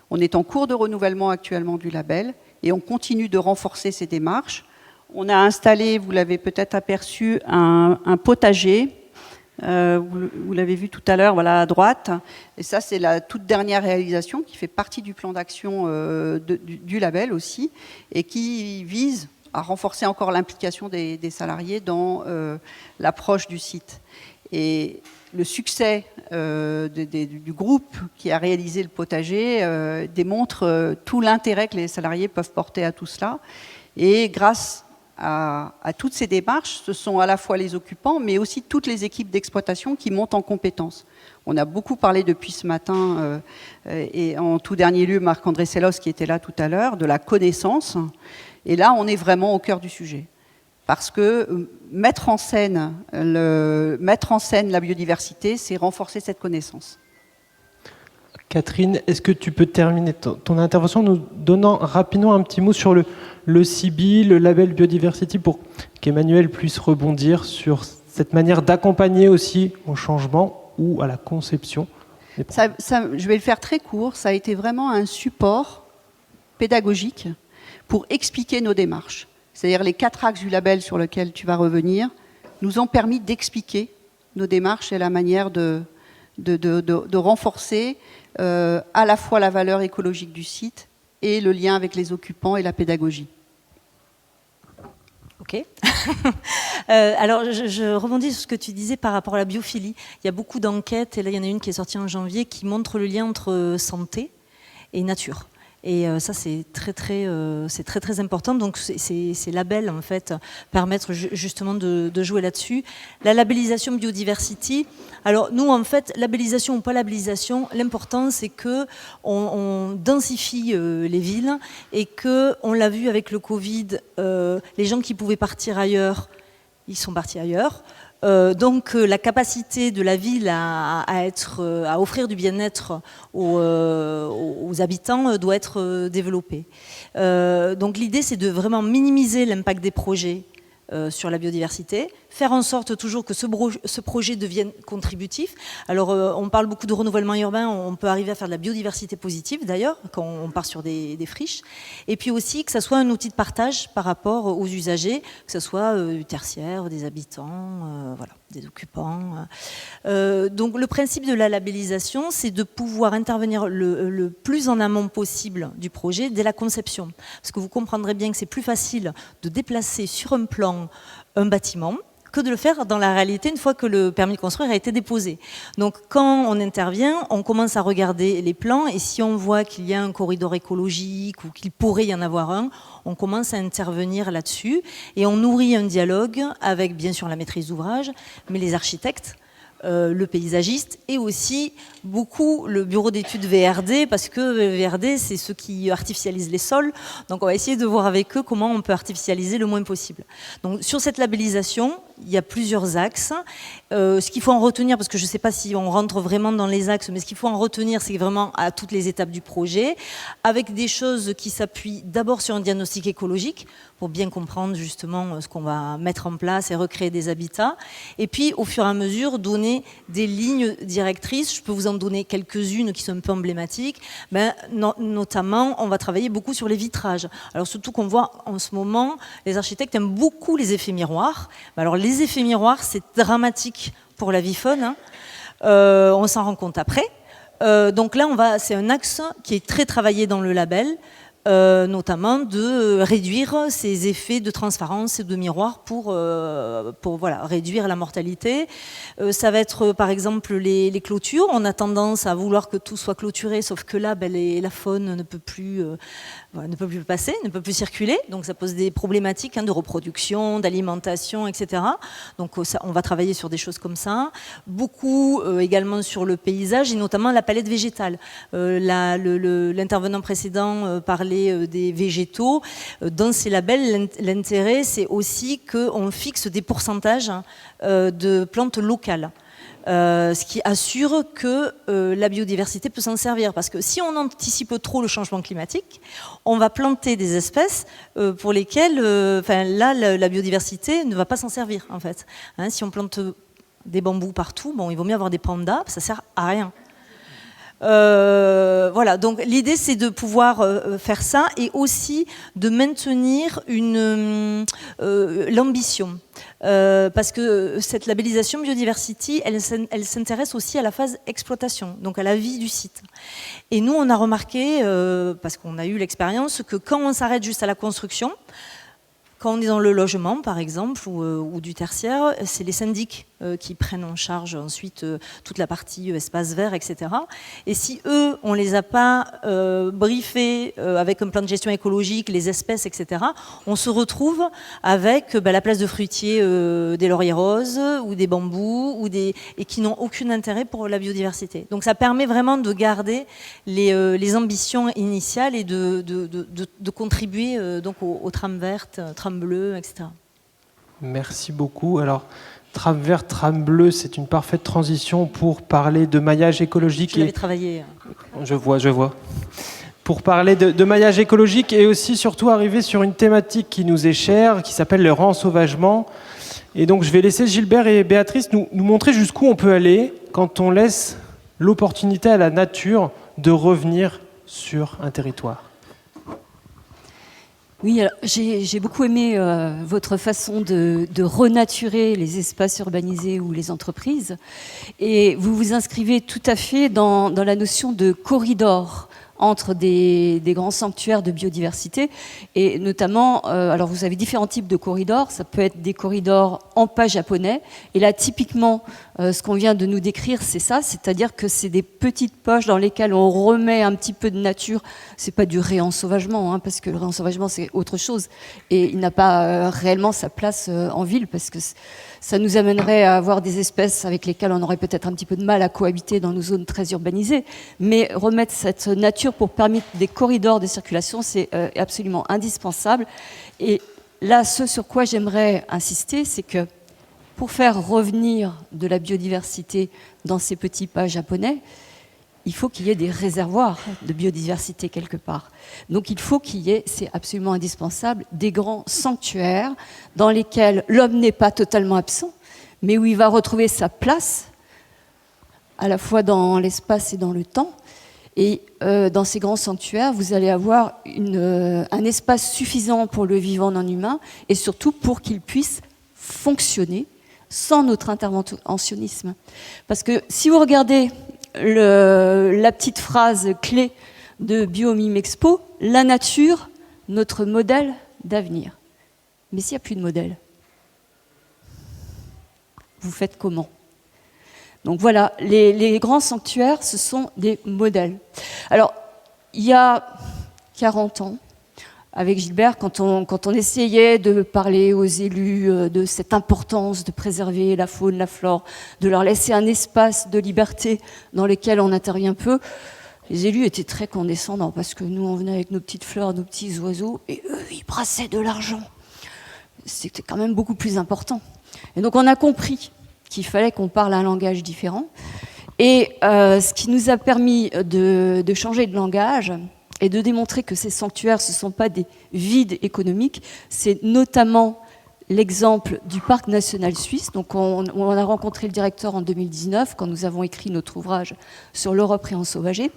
On est en cours de renouvellement actuellement du label et on continue de renforcer ces démarches. On a installé, vous l'avez peut-être aperçu, un potager. Vous l'avez vu tout à l'heure, voilà à droite. Et ça, c'est la toute dernière réalisation qui fait partie du plan d'action du label aussi et qui vise à renforcer encore l'implication des salariés dans l'approche du site. Et le succès du groupe qui a réalisé le potager démontre tout l'intérêt que les salariés peuvent porter à tout cela. Et grâce à toutes ces démarches, ce sont à la fois les occupants, mais aussi toutes les équipes d'exploitation qui montent en compétences. On a beaucoup parlé depuis ce matin, et en tout dernier lieu, Marc-André Sellos qui était là tout à l'heure, de la connaissance. Et là, on est vraiment au cœur du sujet. Parce que mettre en scène la biodiversité, c'est renforcer cette connaissance. Catherine, est-ce que tu peux terminer ton intervention en nous donnant rapidement un petit mot sur le CIBI, le label Biodiversity, pour qu'Emmanuel puisse rebondir sur cette manière d'accompagner aussi au changement ou à la conception des projets. Je vais le faire très court. Ça a été vraiment un support pédagogique pour expliquer nos démarches. C'est-à-dire les 4 axes du label sur lesquels tu vas revenir nous ont permis d'expliquer nos démarches et la manière de renforcer à la fois la valeur écologique du site et le lien avec les occupants et la pédagogie. Ok. Alors, je rebondis sur ce que tu disais par rapport à la biophilie. Il y a beaucoup d'enquêtes, et là, il y en a une qui est sortie en janvier, qui montre le lien entre santé et nature. Et ça, c'est très important. Donc, ces labels, en fait, permettent justement de jouer là-dessus. La labellisation biodiversity. Alors, nous, en fait, labellisation ou pas labellisation, l'important, c'est qu'on densifie les villes et qu'on l'a vu avec le Covid, les gens qui pouvaient partir ailleurs, ils sont partis ailleurs. Donc la capacité de la ville à offrir du bien-être aux habitants doit être développée. Donc l'idée, c'est de vraiment minimiser l'impact des projets sur la biodiversité, faire en sorte toujours que ce projet devienne contributif. Alors on parle beaucoup de renouvellement urbain, on peut arriver à faire de la biodiversité positive d'ailleurs, quand on part sur des friches, et puis aussi que ça soit un outil de partage par rapport aux usagers, que ce soit du tertiaire, des habitants, voilà, des occupants. Donc le principe de la labellisation, c'est de pouvoir intervenir le plus en amont possible du projet dès la conception. Parce que vous comprendrez bien que c'est plus facile de déplacer sur un plan un bâtiment que de le faire dans la réalité une fois que le permis de construire a été déposé. Donc quand on intervient, on commence à regarder les plans et si on voit qu'il y a un corridor écologique ou qu'il pourrait y en avoir un, on commence à intervenir là-dessus et on nourrit un dialogue avec bien sûr la maîtrise d'ouvrage, mais les architectes, le paysagiste et aussi beaucoup le bureau d'études VRD parce que VRD c'est ceux qui artificialisent les sols, donc on va essayer de voir avec eux comment on peut artificialiser le moins possible. Donc sur cette labellisation il y a plusieurs axes, ce qu'il faut en retenir, parce que je ne sais pas si on rentre vraiment dans les axes, mais ce qu'il faut en retenir c'est vraiment à toutes les étapes du projet avec des choses qui s'appuient d'abord sur un diagnostic écologique pour bien comprendre justement ce qu'on va mettre en place et recréer des habitats et puis au fur et à mesure donner des lignes directrices. Je peux vous en donner quelques-unes qui sont un peu emblématiques. Notamment, on va travailler beaucoup sur les vitrages. Alors surtout qu'on voit en ce moment, les architectes aiment beaucoup les effets miroirs. Alors les effets miroirs, c'est dramatique pour la vie faune. Hein. On s'en rend compte après. Donc là, c'est un axe qui est très travaillé dans le label. Notamment de réduire ces effets de transparence et de miroir pour voilà, réduire la mortalité. Ça va être par exemple les clôtures. On a tendance à vouloir que tout soit clôturé, sauf que là, la faune ne peut plus passer, ne peut plus circuler. Donc ça pose des problématiques de reproduction, d'alimentation, etc. Donc on va travailler sur des choses comme ça. Beaucoup également sur le paysage et notamment la palette végétale. L'intervenant précédent parlait des végétaux. Dans ces labels, l'intérêt, c'est aussi qu'on fixe des pourcentages de plantes locales. Ce qui assure que la biodiversité peut s'en servir. Parce que si on anticipe trop le changement climatique, on va planter des espèces pour lesquelles la biodiversité ne va pas s'en servir, en fait. Hein, si on plante des bambous partout, bon, il vaut mieux avoir des pandas, ça ne sert à rien. Voilà, donc l'idée c'est de pouvoir faire ça et aussi de maintenir l'ambition. Parce que cette labellisation biodiversity, elle s'intéresse aussi à la phase exploitation, donc à la vie du site. Et nous, on a remarqué, parce qu'on a eu l'expérience, que quand on s'arrête juste à la construction, quand on est dans le logement, par exemple, ou du tertiaire, c'est les syndics qui prennent en charge ensuite toute la partie espace vert, etc. Et si eux, on ne les a pas briefés avec un plan de gestion écologique, les espèces, etc., on se retrouve avec la place de fruitiers des lauriers roses ou des bambous et qui n'ont aucun intérêt pour la biodiversité. Donc ça permet vraiment de garder les ambitions initiales et de contribuer donc aux trames vertes, trames bleues, etc. Merci beaucoup. Alors, trame verte, trame bleue, c'est une parfaite transition pour parler de maillage écologique. Je l'avais travaillé. Je vois. Pour parler de maillage écologique et aussi surtout arriver sur une thématique qui nous est chère, qui s'appelle le rensauvagement. Et donc je vais laisser Gilbert et Béatrice nous montrer jusqu'où on peut aller quand on laisse l'opportunité à la nature de revenir sur un territoire. Oui, alors, j'ai beaucoup aimé votre façon de renaturer les espaces urbanisés ou les entreprises. Et vous vous inscrivez tout à fait dans la notion de corridor entre des grands sanctuaires de biodiversité. Et notamment, alors vous avez différents types de corridors. Ça peut être des corridors en pas japonais. Et là, typiquement, ce qu'on vient de nous décrire, c'est ça. C'est-à-dire que c'est des petites poches dans lesquelles on remet un petit peu de nature. C'est pas du réensauvagement, hein, parce que le réensauvagement, c'est autre chose. Et il n'a pas réellement sa place en ville, parce que ça nous amènerait à avoir des espèces avec lesquelles on aurait peut-être un petit peu de mal à cohabiter dans nos zones très urbanisées. Mais remettre cette nature pour permettre des corridors de circulation, c'est absolument indispensable. Et là, ce sur quoi j'aimerais insister, c'est que pour faire revenir de la biodiversité dans ces petits pas japonais, il faut qu'il y ait des réservoirs de biodiversité quelque part. Donc il faut qu'il y ait, c'est absolument indispensable, des grands sanctuaires dans lesquels l'homme n'est pas totalement absent, mais où il va retrouver sa place, à la fois dans l'espace et dans le temps. Et dans ces grands sanctuaires, vous allez avoir un espace suffisant pour le vivant non humain, et surtout pour qu'il puisse fonctionner sans notre interventionnisme. Parce que si vous regardez la petite phrase clé de Biomime Expo, la nature, notre modèle d'avenir. Mais s'il n'y a plus de modèle, vous faites comment ? Donc voilà, les grands sanctuaires, ce sont des modèles. Alors, il y a 40 ans, avec Gilbert, quand on essayait de parler aux élus de cette importance de préserver la faune, la flore, de leur laisser un espace de liberté dans lequel on intervient peu, les élus étaient très condescendants parce que nous, on venait avec nos petites fleurs, nos petits oiseaux, et eux, ils brassaient de l'argent. C'était quand même beaucoup plus important. Et donc, on a compris qu'il fallait qu'on parle un langage différent. Et ce qui nous a permis de changer de langage et de démontrer que ces sanctuaires, ce ne sont pas des vides économiques, c'est notamment l'exemple du parc national suisse. Donc on a rencontré le directeur en 2019, quand nous avons écrit notre ouvrage sur l'Europe réensauvagée.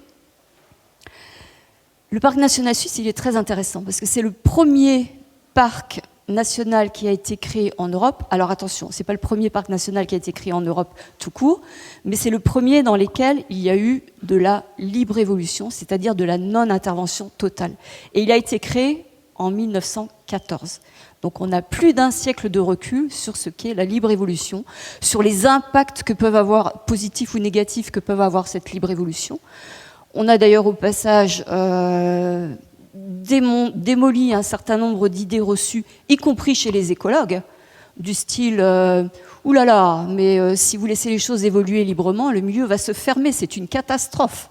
Le parc national suisse, il est très intéressant, parce que c'est le premier parc national qui a été créé en Europe. Alors attention, ce n'est pas le premier parc national qui a été créé en Europe tout court, mais c'est le premier dans lequel il y a eu de la libre évolution, c'est-à-dire de la non-intervention totale. Et il a été créé en 1914. Donc on a plus d'un siècle de recul sur ce qu'est la libre évolution, sur les impacts que peuvent avoir, positifs ou négatifs, que peuvent avoir cette libre évolution. On a d'ailleurs au passage démoli un certain nombre d'idées reçues, y compris chez les écologues, du style « oulala, mais si vous laissez les choses évoluer librement, le milieu va se fermer, c'est une catastrophe ».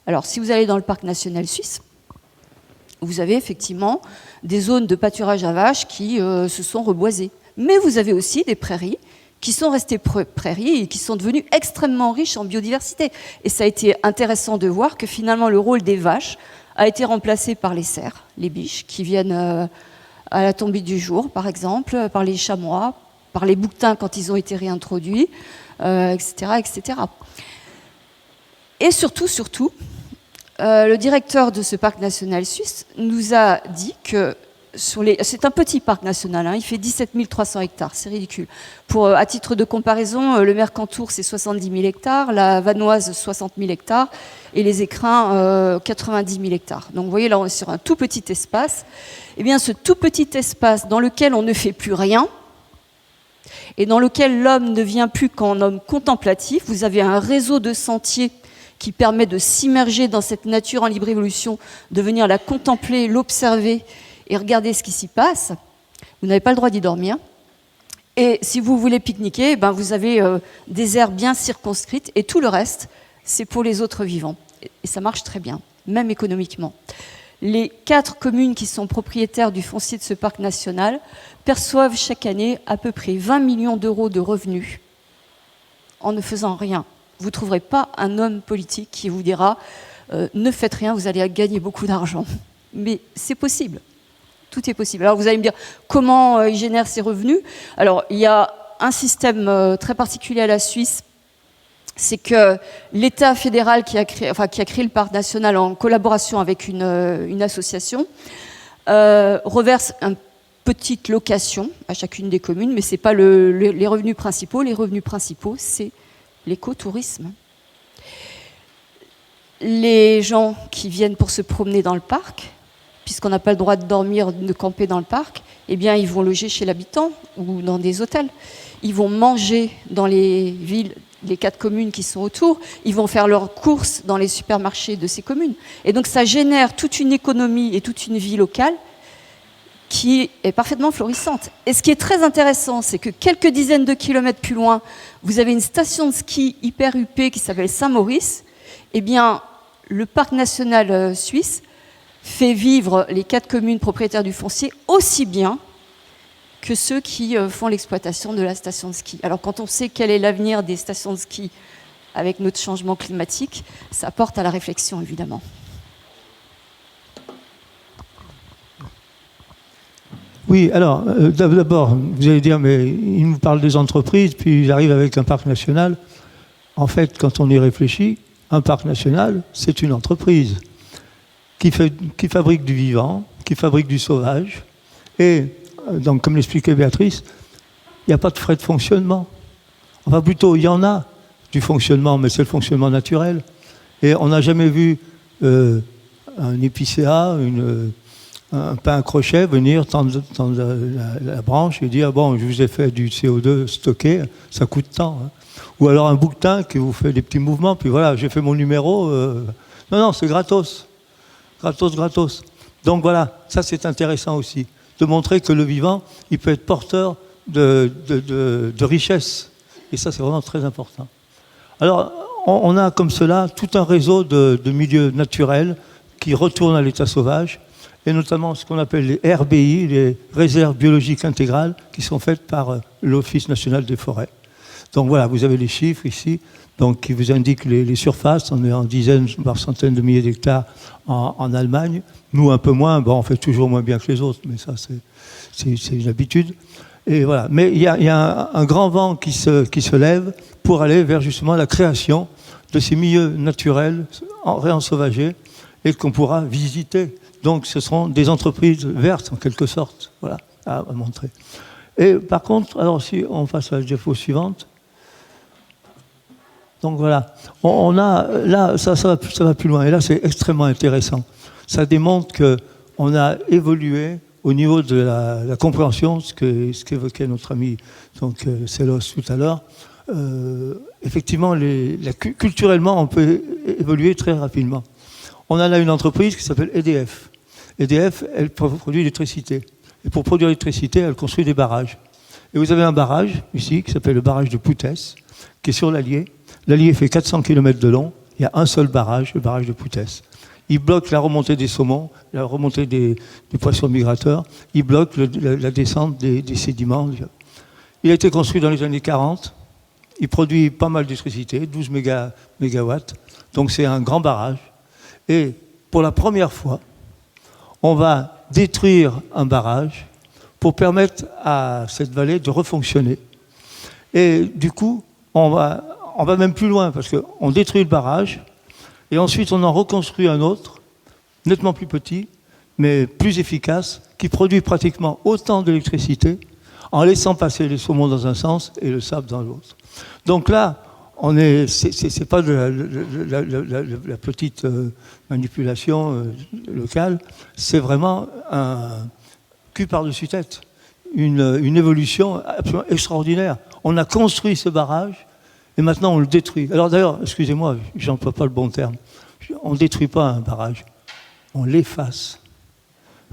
Alors, si vous allez dans le parc national suisse, vous avez effectivement des zones de pâturage à vaches qui se sont reboisées. Mais vous avez aussi des prairies qui sont restées prairies et qui sont devenues extrêmement riches en biodiversité. Et ça a été intéressant de voir que finalement le rôle des vaches a été remplacé par les cerfs, les biches, qui viennent à la tombée du jour, par exemple, par les chamois, par les bouquetins quand ils ont été réintroduits, etc., etc. Et surtout, le directeur de ce parc national suisse nous a dit que c'est un petit parc national, hein, il fait 17 300 hectares, c'est ridicule. À titre de comparaison, le Mercantour, c'est 70 000 hectares, la Vanoise, 60 000 hectares, et les Écrins, 90 000 hectares. Donc vous voyez, là, on est sur un tout petit espace. Eh bien, ce tout petit espace dans lequel on ne fait plus rien, et dans lequel l'homme ne vient plus qu'en homme contemplatif, vous avez un réseau de sentiers qui permet de s'immerger dans cette nature en libre évolution, de venir la contempler, l'observer, et regardez ce qui s'y passe. Vous n'avez pas le droit d'y dormir. Et si vous voulez pique-niquer, ben vous avez des aires bien circonscrites et tout le reste, c'est pour les autres vivants. Et ça marche très bien, même économiquement. Les 4 communes qui sont propriétaires du foncier de ce parc national perçoivent chaque année à peu près 20 millions d'euros de revenus en ne faisant rien. Vous ne trouverez pas un homme politique qui vous dira ne faites rien, vous allez gagner beaucoup d'argent. Mais c'est possible. Tout est possible. Alors vous allez me dire comment ils génèrent ces revenus. Alors il y a un système très particulier à la Suisse. C'est que l'État fédéral qui a créé le parc national en collaboration avec une association reverse une petite location à chacune des communes, mais ce n'est pas les revenus principaux. Les revenus principaux, c'est l'écotourisme. Les gens qui viennent pour se promener dans le parc, puisqu'on n'a pas le droit de dormir, de camper dans le parc, eh bien, ils vont loger chez l'habitant ou dans des hôtels. Ils vont manger dans les villes, les 4 communes qui sont autour. Ils vont faire leurs courses dans les supermarchés de ces communes. Et donc, ça génère toute une économie et toute une vie locale qui est parfaitement florissante. Et ce qui est très intéressant, c'est que quelques dizaines de kilomètres plus loin, vous avez une station de ski hyper huppée qui s'appelle Saint-Maurice. Eh bien, le parc national suisse fait vivre les 4 communes propriétaires du foncier aussi bien que ceux qui font l'exploitation de la station de ski. Alors quand on sait quel est l'avenir des stations de ski avec notre changement climatique, ça porte à la réflexion évidemment. Oui, alors d'abord, vous allez dire, mais il nous parle des entreprises, puis il arrive avec un parc national. En fait, quand on y réfléchit, un parc national, c'est une entreprise qui fabrique du vivant, qui fabrique du sauvage. Et donc, comme l'expliquait Béatrice, il n'y a pas de frais de fonctionnement. Enfin, plutôt, il y en a du fonctionnement, mais c'est le fonctionnement naturel. Et on n'a jamais vu un épicéa, un pain à crochet venir tendre la branche et dire « bon, je vous ai fait du CO2 stocké, ça coûte tant. Hein. » Ou alors un bouquetin qui vous fait des petits mouvements, puis voilà, j'ai fait mon numéro. Non, c'est gratos. Gratos. Donc voilà, ça c'est intéressant aussi, de montrer que le vivant, il peut être porteur de richesse. Et ça, c'est vraiment très important. Alors, on a comme cela tout un réseau de milieux naturels qui retournent à l'état sauvage, et notamment ce qu'on appelle les RBI, les réserves biologiques intégrales, qui sont faites par l'Office national des forêts. Donc voilà, vous avez les chiffres ici, donc, qui vous indiquent les surfaces. On est en dizaines, voire centaines de milliers d'hectares en Allemagne. Nous, un peu moins. Bon, on fait toujours moins bien que les autres, mais ça, c'est une habitude. Et voilà. Mais il y a un grand vent qui se lève pour aller vers justement la création de ces milieux naturels réensauvagés et qu'on pourra visiter. Donc, ce seront des entreprises vertes, en quelque sorte. Voilà, à montrer. Et par contre, alors si on passe à la diapo suivante. Donc voilà, on a, là, ça va plus loin, et là c'est extrêmement intéressant. Ça démontre qu'on a évolué au niveau de la compréhension, ce qu'évoquait notre ami Sellos tout à l'heure. Effectivement, culturellement, on peut évoluer très rapidement. On a là une entreprise qui s'appelle EDF. EDF, elle produit l'électricité. Et pour produire l'électricité, elle construit des barrages. Et vous avez un barrage ici qui s'appelle le barrage de Poutès, qui est sur l'Allier. L'Allier fait 400 km de long. Il y a un seul barrage, le barrage de Poutès. Il bloque la remontée des saumons, la remontée des poissons migrateurs. Il bloque la descente des sédiments. Il a été construit dans les années 40. Il produit pas mal d'électricité, 12 mégawatts. Donc c'est un grand barrage. Et pour la première fois, on va détruire un barrage pour permettre à cette vallée de refonctionner. Et du coup, on va même plus loin, parce qu'on détruit le barrage, et ensuite on en reconstruit un autre, nettement plus petit, mais plus efficace, qui produit pratiquement autant d'électricité, en laissant passer les saumons dans un sens et le sable dans l'autre. Donc là, c'est pas de la petite manipulation locale, c'est vraiment un cul par-dessus tête, une évolution absolument extraordinaire. On a construit ce barrage, et maintenant on le détruit. Alors d'ailleurs, excusez-moi, j'emploie pas le bon terme. On ne détruit pas un barrage, on l'efface.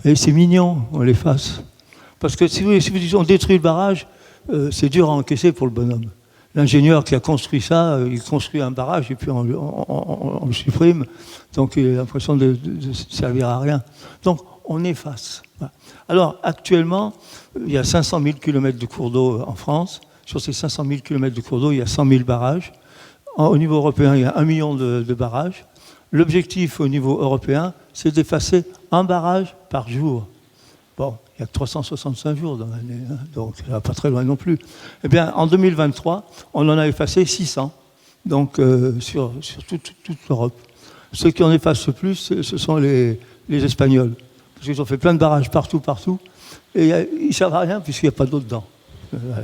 Et c'est mignon, on l'efface. Parce que si vous dites on détruit le barrage, c'est dur à encaisser pour le bonhomme. l'ingénieur qui a construit ça, il construit un barrage et puis on le supprime. Donc il a l'impression de servir à rien. Donc on efface. Voilà. Alors actuellement, il y a 500 000 km de cours d'eau en France. Sur ces 500 000 km de cours d'eau, il y a 100 000 barrages. Au niveau européen, il y a 1 million de barrages. L'objectif au niveau européen, c'est d'effacer un barrage par jour. Bon, il n'y a que 365 jours dans l'année, hein, donc ça va pas très loin non plus. Eh bien, en 2023, on en a effacé 600, donc sur toute l'Europe. Ceux qui en effacent le plus, ce sont les Espagnols. Parce qu'ils ont fait plein de barrages partout, et ils ne servent à rien puisqu'il n'y a pas d'eau dedans.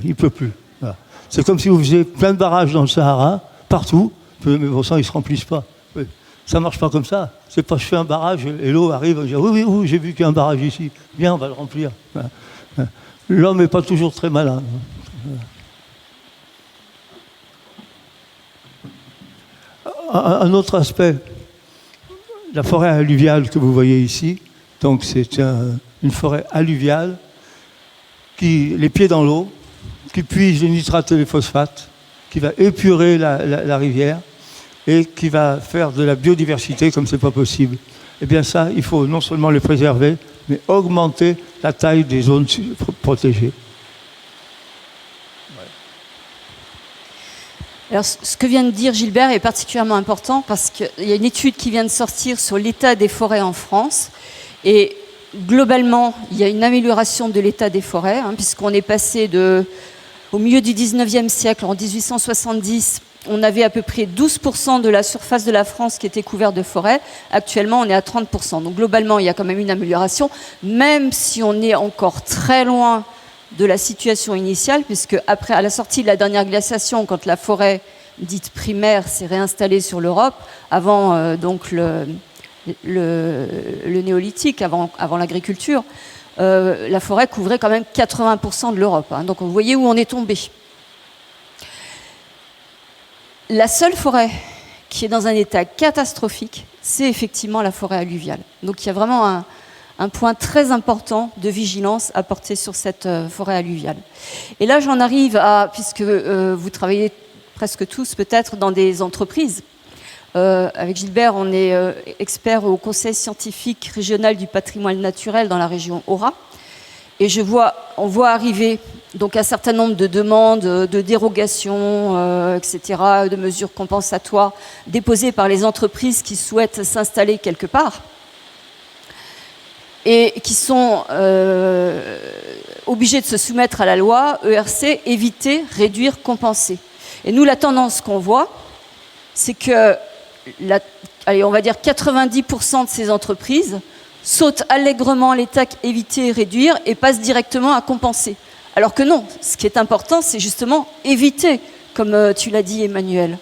Il ne pleut plus. Voilà. C'est comme si vous faisiez plein de barrages dans le Sahara, partout, mais bon sang, ils ne se remplissent pas. Oui. Ça ne marche pas comme ça. C'est pas je fais un barrage et l'eau arrive et je dis oui, j'ai vu qu'il y a un barrage ici. Viens, on va le remplir. L'homme n'est pas toujours très malin. Un autre aspect, la forêt alluviale que vous voyez ici, donc c'est une forêt alluviale qui, les pieds dans l'eau, qui puise les nitrates et les phosphates, qui va épurer la rivière et qui va faire de la biodiversité comme c'est pas possible. Eh bien ça, il faut non seulement les préserver, mais augmenter la taille des zones protégées. Alors, ce que vient de dire Gilbert est particulièrement important parce qu'il y a une étude qui vient de sortir sur l'état des forêts en France. Et globalement, il y a une amélioration de l'état des forêts, hein, puisqu'on est passé au milieu du 19e siècle, en 1870, on avait à peu près 12% de la surface de la France qui était couverte de forêts. Actuellement, on est à 30%. Donc globalement, il y a quand même une amélioration, même si on est encore très loin de la situation initiale, puisque après, à la sortie de la dernière glaciation, quand la forêt dite primaire s'est réinstallée sur l'Europe, avant donc le néolithique, avant l'agriculture, la forêt couvrait quand même 80% de l'Europe. Hein. Donc vous voyez où on est tombé. La seule forêt qui est dans un état catastrophique, c'est effectivement la forêt alluviale. Donc il y a vraiment un point très important de vigilance à porter sur cette forêt alluviale. Et là, j'en arrive à, puisque vous travaillez presque tous peut-être dans des entreprises. Avec Gilbert, on est expert au Conseil scientifique régional du patrimoine naturel dans la région Haut-Rhin. Et on voit arriver donc un certain nombre de demandes de dérogations, etc., de mesures compensatoires déposées par les entreprises qui souhaitent s'installer quelque part et qui sont obligées de se soumettre à la loi ERC, éviter, réduire, compenser. Et nous, la tendance qu'on voit, c'est que, on va dire 90% de ces entreprises sautent allègrement l'étape éviter et réduire et passent directement à compenser. Alors que non, ce qui est important, c'est justement éviter, comme tu l'as dit Emmanuel.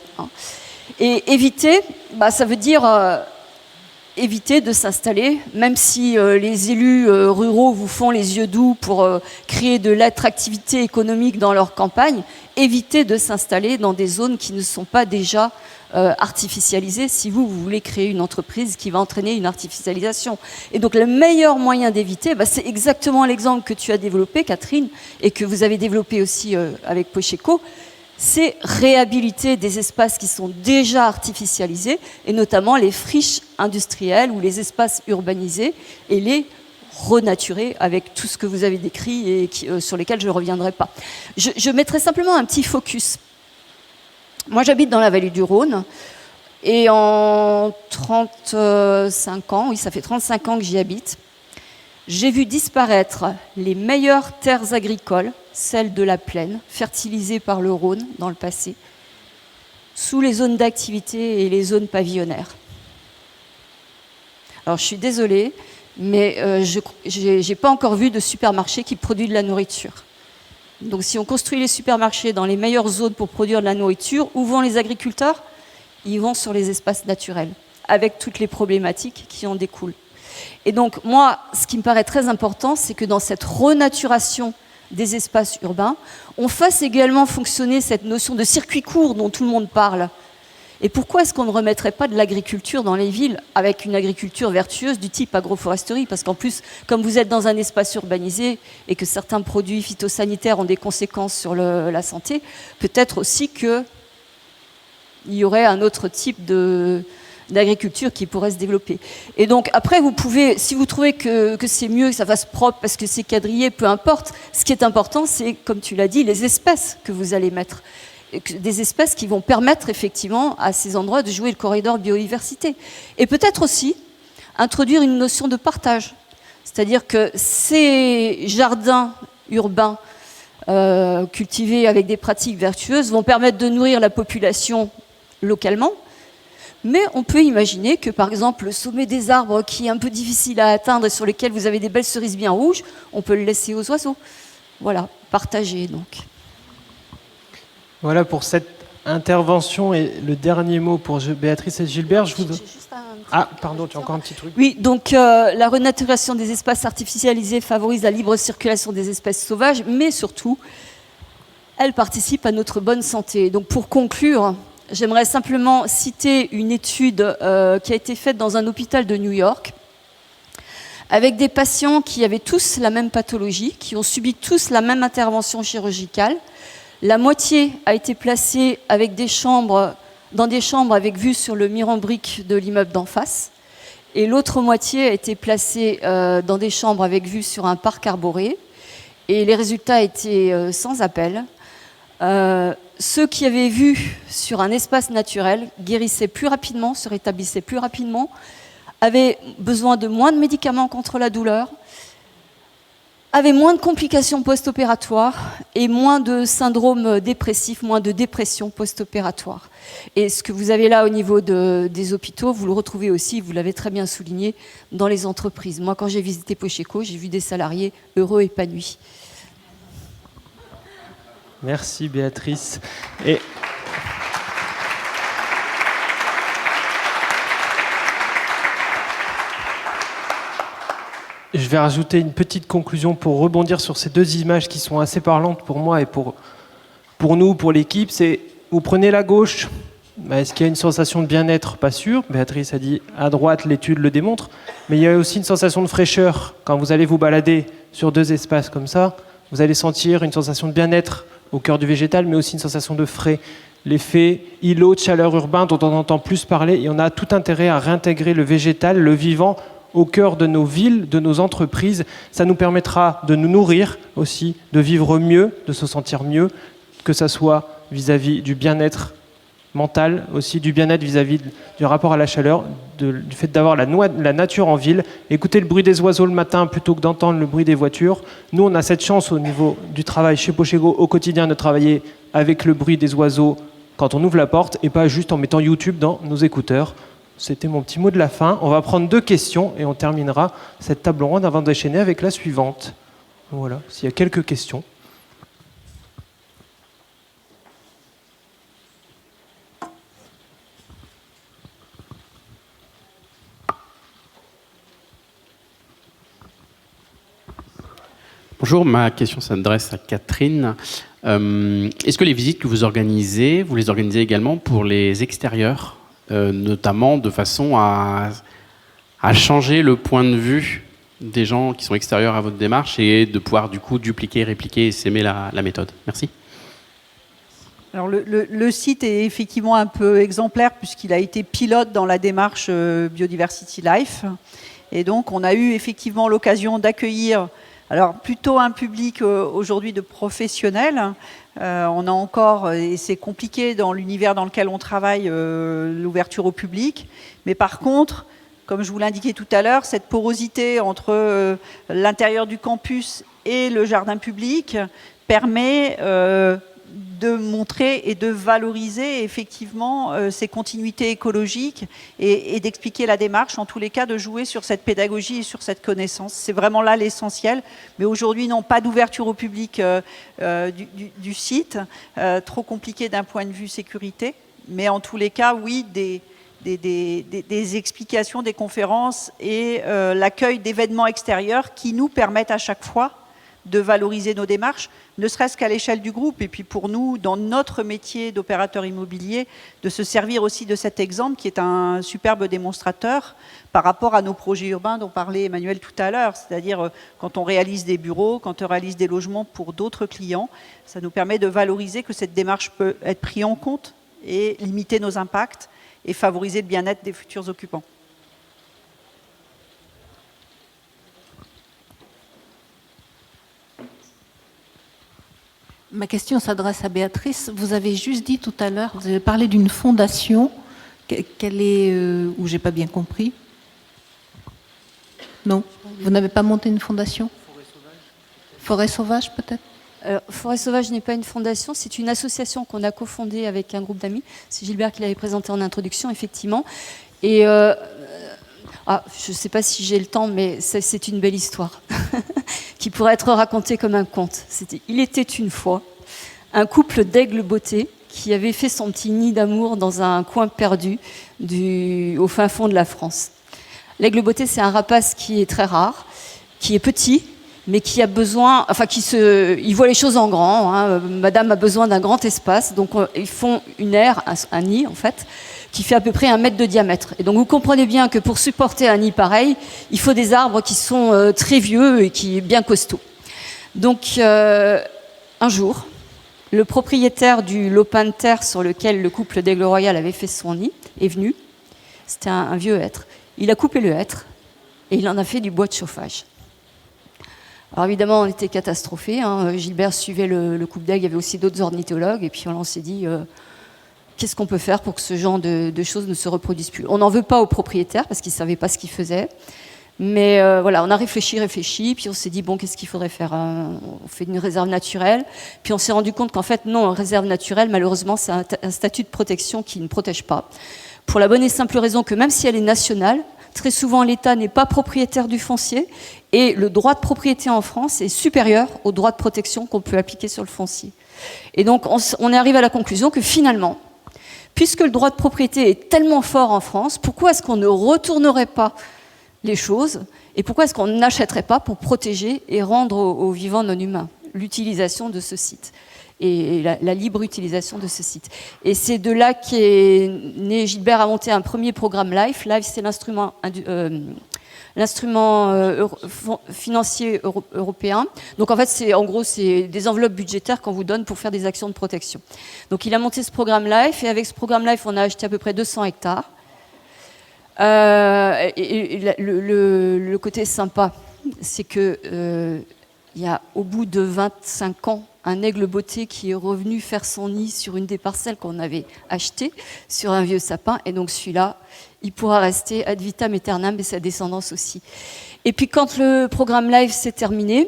Et éviter, ça veut dire éviter de s'installer, même si les élus ruraux vous font les yeux doux pour créer de l'attractivité économique dans leur campagne, éviter de s'installer dans des zones qui ne sont pas déjà artificialisées si vous voulez créer une entreprise qui va entraîner une artificialisation. Et donc le meilleur moyen d'éviter, c'est exactement l'exemple que tu as développé, Catherine, et que vous avez développé aussi avec Pocheco, c'est réhabiliter des espaces qui sont déjà artificialisés, et notamment les friches industrielles ou les espaces urbanisés, et les renaturer avec tout ce que vous avez décrit et sur lesquels je ne reviendrai pas. Je mettrai simplement un petit focus. Moi, j'habite dans la vallée du Rhône, et en 35 ans, oui, ça fait 35 ans que j'y habite, j'ai vu disparaître les meilleures terres agricoles, celles de la plaine, fertilisées par le Rhône dans le passé, sous les zones d'activité et les zones pavillonnaires. Alors je suis désolée, mais je n'ai pas encore vu de supermarché qui produit de la nourriture. Donc si on construit les supermarchés dans les meilleures zones pour produire de la nourriture, où vont les agriculteurs ? Ils vont sur les espaces naturels, avec toutes les problématiques qui en découlent. Et donc moi, ce qui me paraît très important, c'est que dans cette renaturation des espaces urbains, on fasse également fonctionner cette notion de circuit court dont tout le monde parle. Et pourquoi est-ce qu'on ne remettrait pas de l'agriculture dans les villes avec une agriculture vertueuse du type agroforesterie? Parce qu'en plus, comme vous êtes dans un espace urbanisé et que certains produits phytosanitaires ont des conséquences sur la santé, peut-être aussi qu'il y aurait un autre type d'agriculture qui pourrait se développer. Et donc après, vous pouvez, si vous trouvez que c'est mieux que ça fasse propre parce que c'est quadrillé, peu importe. Ce qui est important, c'est, comme tu l'as dit, les espèces que vous allez mettre. Des espèces qui vont permettre effectivement à ces endroits de jouer le corridor biodiversité. Et peut-être aussi introduire une notion de partage. C'est-à-dire que ces jardins urbains cultivés avec des pratiques vertueuses vont permettre de nourrir la population localement. Mais on peut imaginer que, par exemple, le sommet des arbres qui est un peu difficile à atteindre et sur lequel vous avez des belles cerises bien rouges, on peut le laisser aux oiseaux. Voilà, partager donc. Voilà pour cette intervention et le dernier mot pour Béatrice et Gilbert. Ah, pardon, tu as encore un petit truc. Oui, donc la renaturation des espaces artificialisés favorise la libre circulation des espèces sauvages, mais surtout, elle participe à notre bonne santé. Donc pour conclure, j'aimerais simplement citer une étude qui a été faite dans un hôpital de New York avec des patients qui avaient tous la même pathologie, qui ont subi tous la même intervention chirurgicale. La moitié a été placée avec dans des chambres avec vue sur le mur en briques de l'immeuble d'en face. Et l'autre moitié a été placée dans des chambres avec vue sur un parc arboré. Et les résultats étaient sans appel. Ceux qui avaient vu sur un espace naturel guérissaient plus rapidement, se rétablissaient plus rapidement, avaient besoin de moins de médicaments contre la douleur, avaient moins de complications post-opératoires et moins de syndrome dépressif, moins de dépression post-opératoire. Et ce que vous avez là au niveau des hôpitaux, vous le retrouvez aussi, vous l'avez très bien souligné, dans les entreprises. Moi, quand j'ai visité Pocheco, j'ai vu des salariés heureux, épanouis. Merci Béatrice. Et je vais rajouter une petite conclusion pour rebondir sur ces deux images qui sont assez parlantes pour moi et pour nous, pour l'équipe. C'est, vous prenez la gauche, est-ce qu'il y a une sensation de bien-être? Pas sûr. Béatrice a dit à droite, l'étude le démontre. Mais il y a aussi une sensation de fraîcheur. Quand vous allez vous balader sur deux espaces comme ça, vous allez sentir une sensation de bien-être au cœur du végétal, mais aussi une sensation de frais. L'effet îlot de chaleur urbain dont on entend plus parler, et on a tout intérêt à réintégrer le végétal, le vivant, au cœur de nos villes, de nos entreprises. Ça nous permettra de nous nourrir aussi, de vivre mieux, de se sentir mieux, que ça soit vis-à-vis du bien-être mental, aussi du bien-être vis-à-vis du rapport à la chaleur, du fait d'avoir la nature en ville. Écouter le bruit des oiseaux le matin plutôt que d'entendre le bruit des voitures. Nous, on a cette chance au niveau du travail chez Pocheco au quotidien de travailler avec le bruit des oiseaux quand on ouvre la porte et pas juste en mettant YouTube dans nos écouteurs. C'était mon petit mot de la fin. On va prendre 2 questions et on terminera cette table ronde avant d'enchaîner avec la suivante. Voilà, s'il y a quelques questions. Bonjour, ma question s'adresse à Catherine. Est-ce que les visites que vous les organisez également pour les extérieurs, notamment de façon à changer le point de vue des gens qui sont extérieurs à votre démarche et de pouvoir du coup dupliquer, répliquer et s'aimer la méthode? Merci. Alors le site est effectivement un peu exemplaire puisqu'il a été pilote dans la démarche Biodiversity Life. Et donc on a eu effectivement l'occasion d'accueillir alors plutôt un public aujourd'hui de professionnels. On a encore, et c'est compliqué dans l'univers dans lequel on travaille, l'ouverture au public. Mais par contre, comme je vous l'indiquais tout à l'heure, cette porosité entre l'intérieur du campus et le jardin public permet de montrer et de valoriser effectivement ces continuités écologiques et d'expliquer la démarche, en tous les cas de jouer sur cette pédagogie et sur cette connaissance. C'est vraiment là l'essentiel. Mais aujourd'hui, non, pas d'ouverture au public du site, trop compliqué d'un point de vue sécurité. Mais en tous les cas, oui, des explications, des conférences et l'accueil d'événements extérieurs qui nous permettent à chaque fois de valoriser nos démarches, ne serait-ce qu'à l'échelle du groupe. Et puis pour nous, dans notre métier d'opérateur immobilier, de se servir aussi de cet exemple qui est un superbe démonstrateur par rapport à nos projets urbains dont parlait Emmanuel tout à l'heure. C'est-à-dire quand on réalise des bureaux, quand on réalise des logements pour d'autres clients, ça nous permet de valoriser que cette démarche peut être prise en compte et limiter nos impacts et favoriser le bien-être des futurs occupants. Ma question s'adresse à Béatrice. Vous avez juste dit tout à l'heure, vous avez parlé d'une fondation. Quelle est, ou j'ai pas bien compris? Non, vous n'avez pas monté une fondation? Forêt sauvage peut-être? Forêt sauvage n'est pas une fondation, c'est une association qu'on a cofondée avec un groupe d'amis. C'est Gilbert qui l'avait présenté en introduction, effectivement. Et je ne sais pas si j'ai le temps, mais c'est une belle histoire qui pourrait être racontée comme un conte. Il était une fois un couple d'aigles beauté qui avait fait son petit nid d'amour dans un coin perdu au fin fond de la France. L'aigle beauté, c'est un rapace qui est très rare, qui est petit, mais qui a besoin, il voit les choses en grand. Hein. Madame a besoin d'un grand espace, donc ils font une aire, un nid en fait, qui fait à peu près 1 mètre de diamètre. Et donc vous comprenez bien que pour supporter un nid pareil, il faut des arbres qui sont très vieux et qui sont bien costauds. Donc un jour, le propriétaire du lopin de terre sur lequel le couple d'Aigle Royal avait fait son nid est venu. C'était un vieux hêtre. Il a coupé le hêtre et il en a fait du bois de chauffage. Alors évidemment, on était catastrophés. Hein. Gilbert suivait le couple d'aigles, il y avait aussi d'autres ornithologues. Et puis on s'est dit, qu'est-ce qu'on peut faire pour que ce genre de choses ne se reproduisent plus? On n'en veut pas au propriétaire parce qu'il ne savait pas ce qu'il faisait. Mais voilà, on a réfléchi, puis on s'est dit, bon, qu'est-ce qu'il faudrait faire? On fait une réserve naturelle. Puis on s'est rendu compte qu'en fait, non, une réserve naturelle, malheureusement, c'est un statut de protection qui ne protège pas. Pour la bonne et simple raison que même si elle est nationale, très souvent l'État n'est pas propriétaire du foncier et le droit de propriété en France est supérieur au droit de protection qu'on peut appliquer sur le foncier. Et donc on arrive à la conclusion que finalement, puisque le droit de propriété est tellement fort en France, pourquoi est-ce qu'on ne retournerait pas les choses et pourquoi est-ce qu'on n'achèterait pas pour protéger et rendre aux vivants non humains l'utilisation de ce site et la libre utilisation de ce site. Et c'est de là qu'est né, Gilbert a monté un premier programme LIFE. LIFE, c'est l'instrument financier européen. Donc en fait, c'est des enveloppes budgétaires qu'on vous donne pour faire des actions de protection. Donc il a monté ce programme LIFE et avec ce programme LIFE, on a acheté à peu près 200 hectares. Le côté sympa, c'est que il y a au bout de 25 ans un aigle beauté qui est revenu faire son nid sur une des parcelles qu'on avait achetées, sur un vieux sapin, et donc celui-là, il pourra rester ad vitam aeternam et sa descendance aussi. Et puis quand le programme LIFE s'est terminé,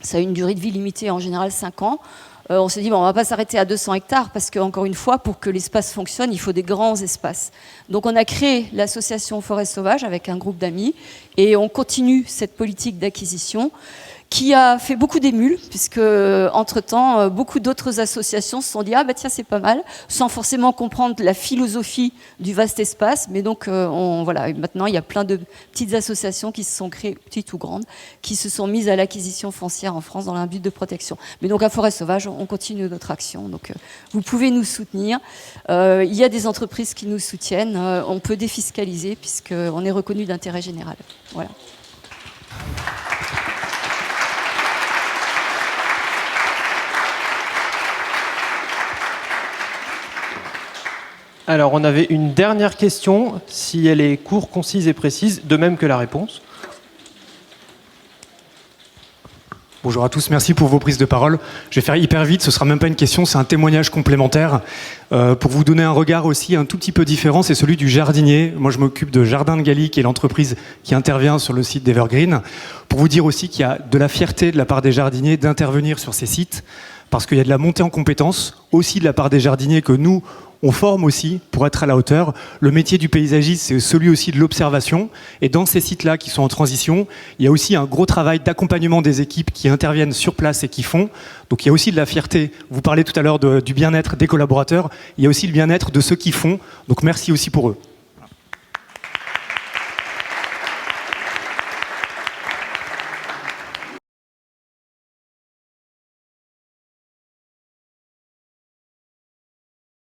ça a une durée de vie limitée, en général 5 ans, on s'est dit, bon, on ne va pas s'arrêter à 200 hectares parce qu'encore une fois, pour que l'espace fonctionne, il faut des grands espaces. Donc on a créé l'association Forêt Sauvage avec un groupe d'amis et on continue cette politique d'acquisition qui a fait beaucoup d'émules, puisque entre-temps, beaucoup d'autres associations se sont dit « Ah bah tiens, c'est pas mal », sans forcément comprendre la philosophie du vaste espace. Mais donc, voilà, maintenant, il y a plein de petites associations qui se sont créées, petites ou grandes, qui se sont mises à l'acquisition foncière en France dans un but de protection. Mais donc, à Forêt Sauvage, on continue notre action. Donc, vous pouvez nous soutenir. Il y a des entreprises qui nous soutiennent. On peut défiscaliser, puisqu'on est reconnu d'intérêt général. Voilà. Alors, on avait une dernière question, si elle est courte, concise et précise, de même que la réponse. Bonjour à tous, merci pour vos prises de parole. Je vais faire hyper vite, ce sera même pas une question, c'est un témoignage complémentaire. Pour vous donner un regard aussi un tout petit peu différent, c'est celui du jardinier. Moi, je m'occupe de Jardin de Galie, qui est l'entreprise qui intervient sur le site d'Evergreen. Pour vous dire aussi qu'il y a de la fierté de la part des jardiniers d'intervenir sur ces sites, parce qu'il y a de la montée en compétences, aussi de la part des jardiniers que nous, on forme aussi pour être à la hauteur. Le métier du paysagiste, c'est celui aussi de l'observation. Et dans ces sites-là qui sont en transition, il y a aussi un gros travail d'accompagnement des équipes qui interviennent sur place et qui font. Donc il y a aussi de la fierté. Vous parlez tout à l'heure du bien-être des collaborateurs. Il y a aussi le bien-être de ceux qui font. Donc merci aussi pour eux.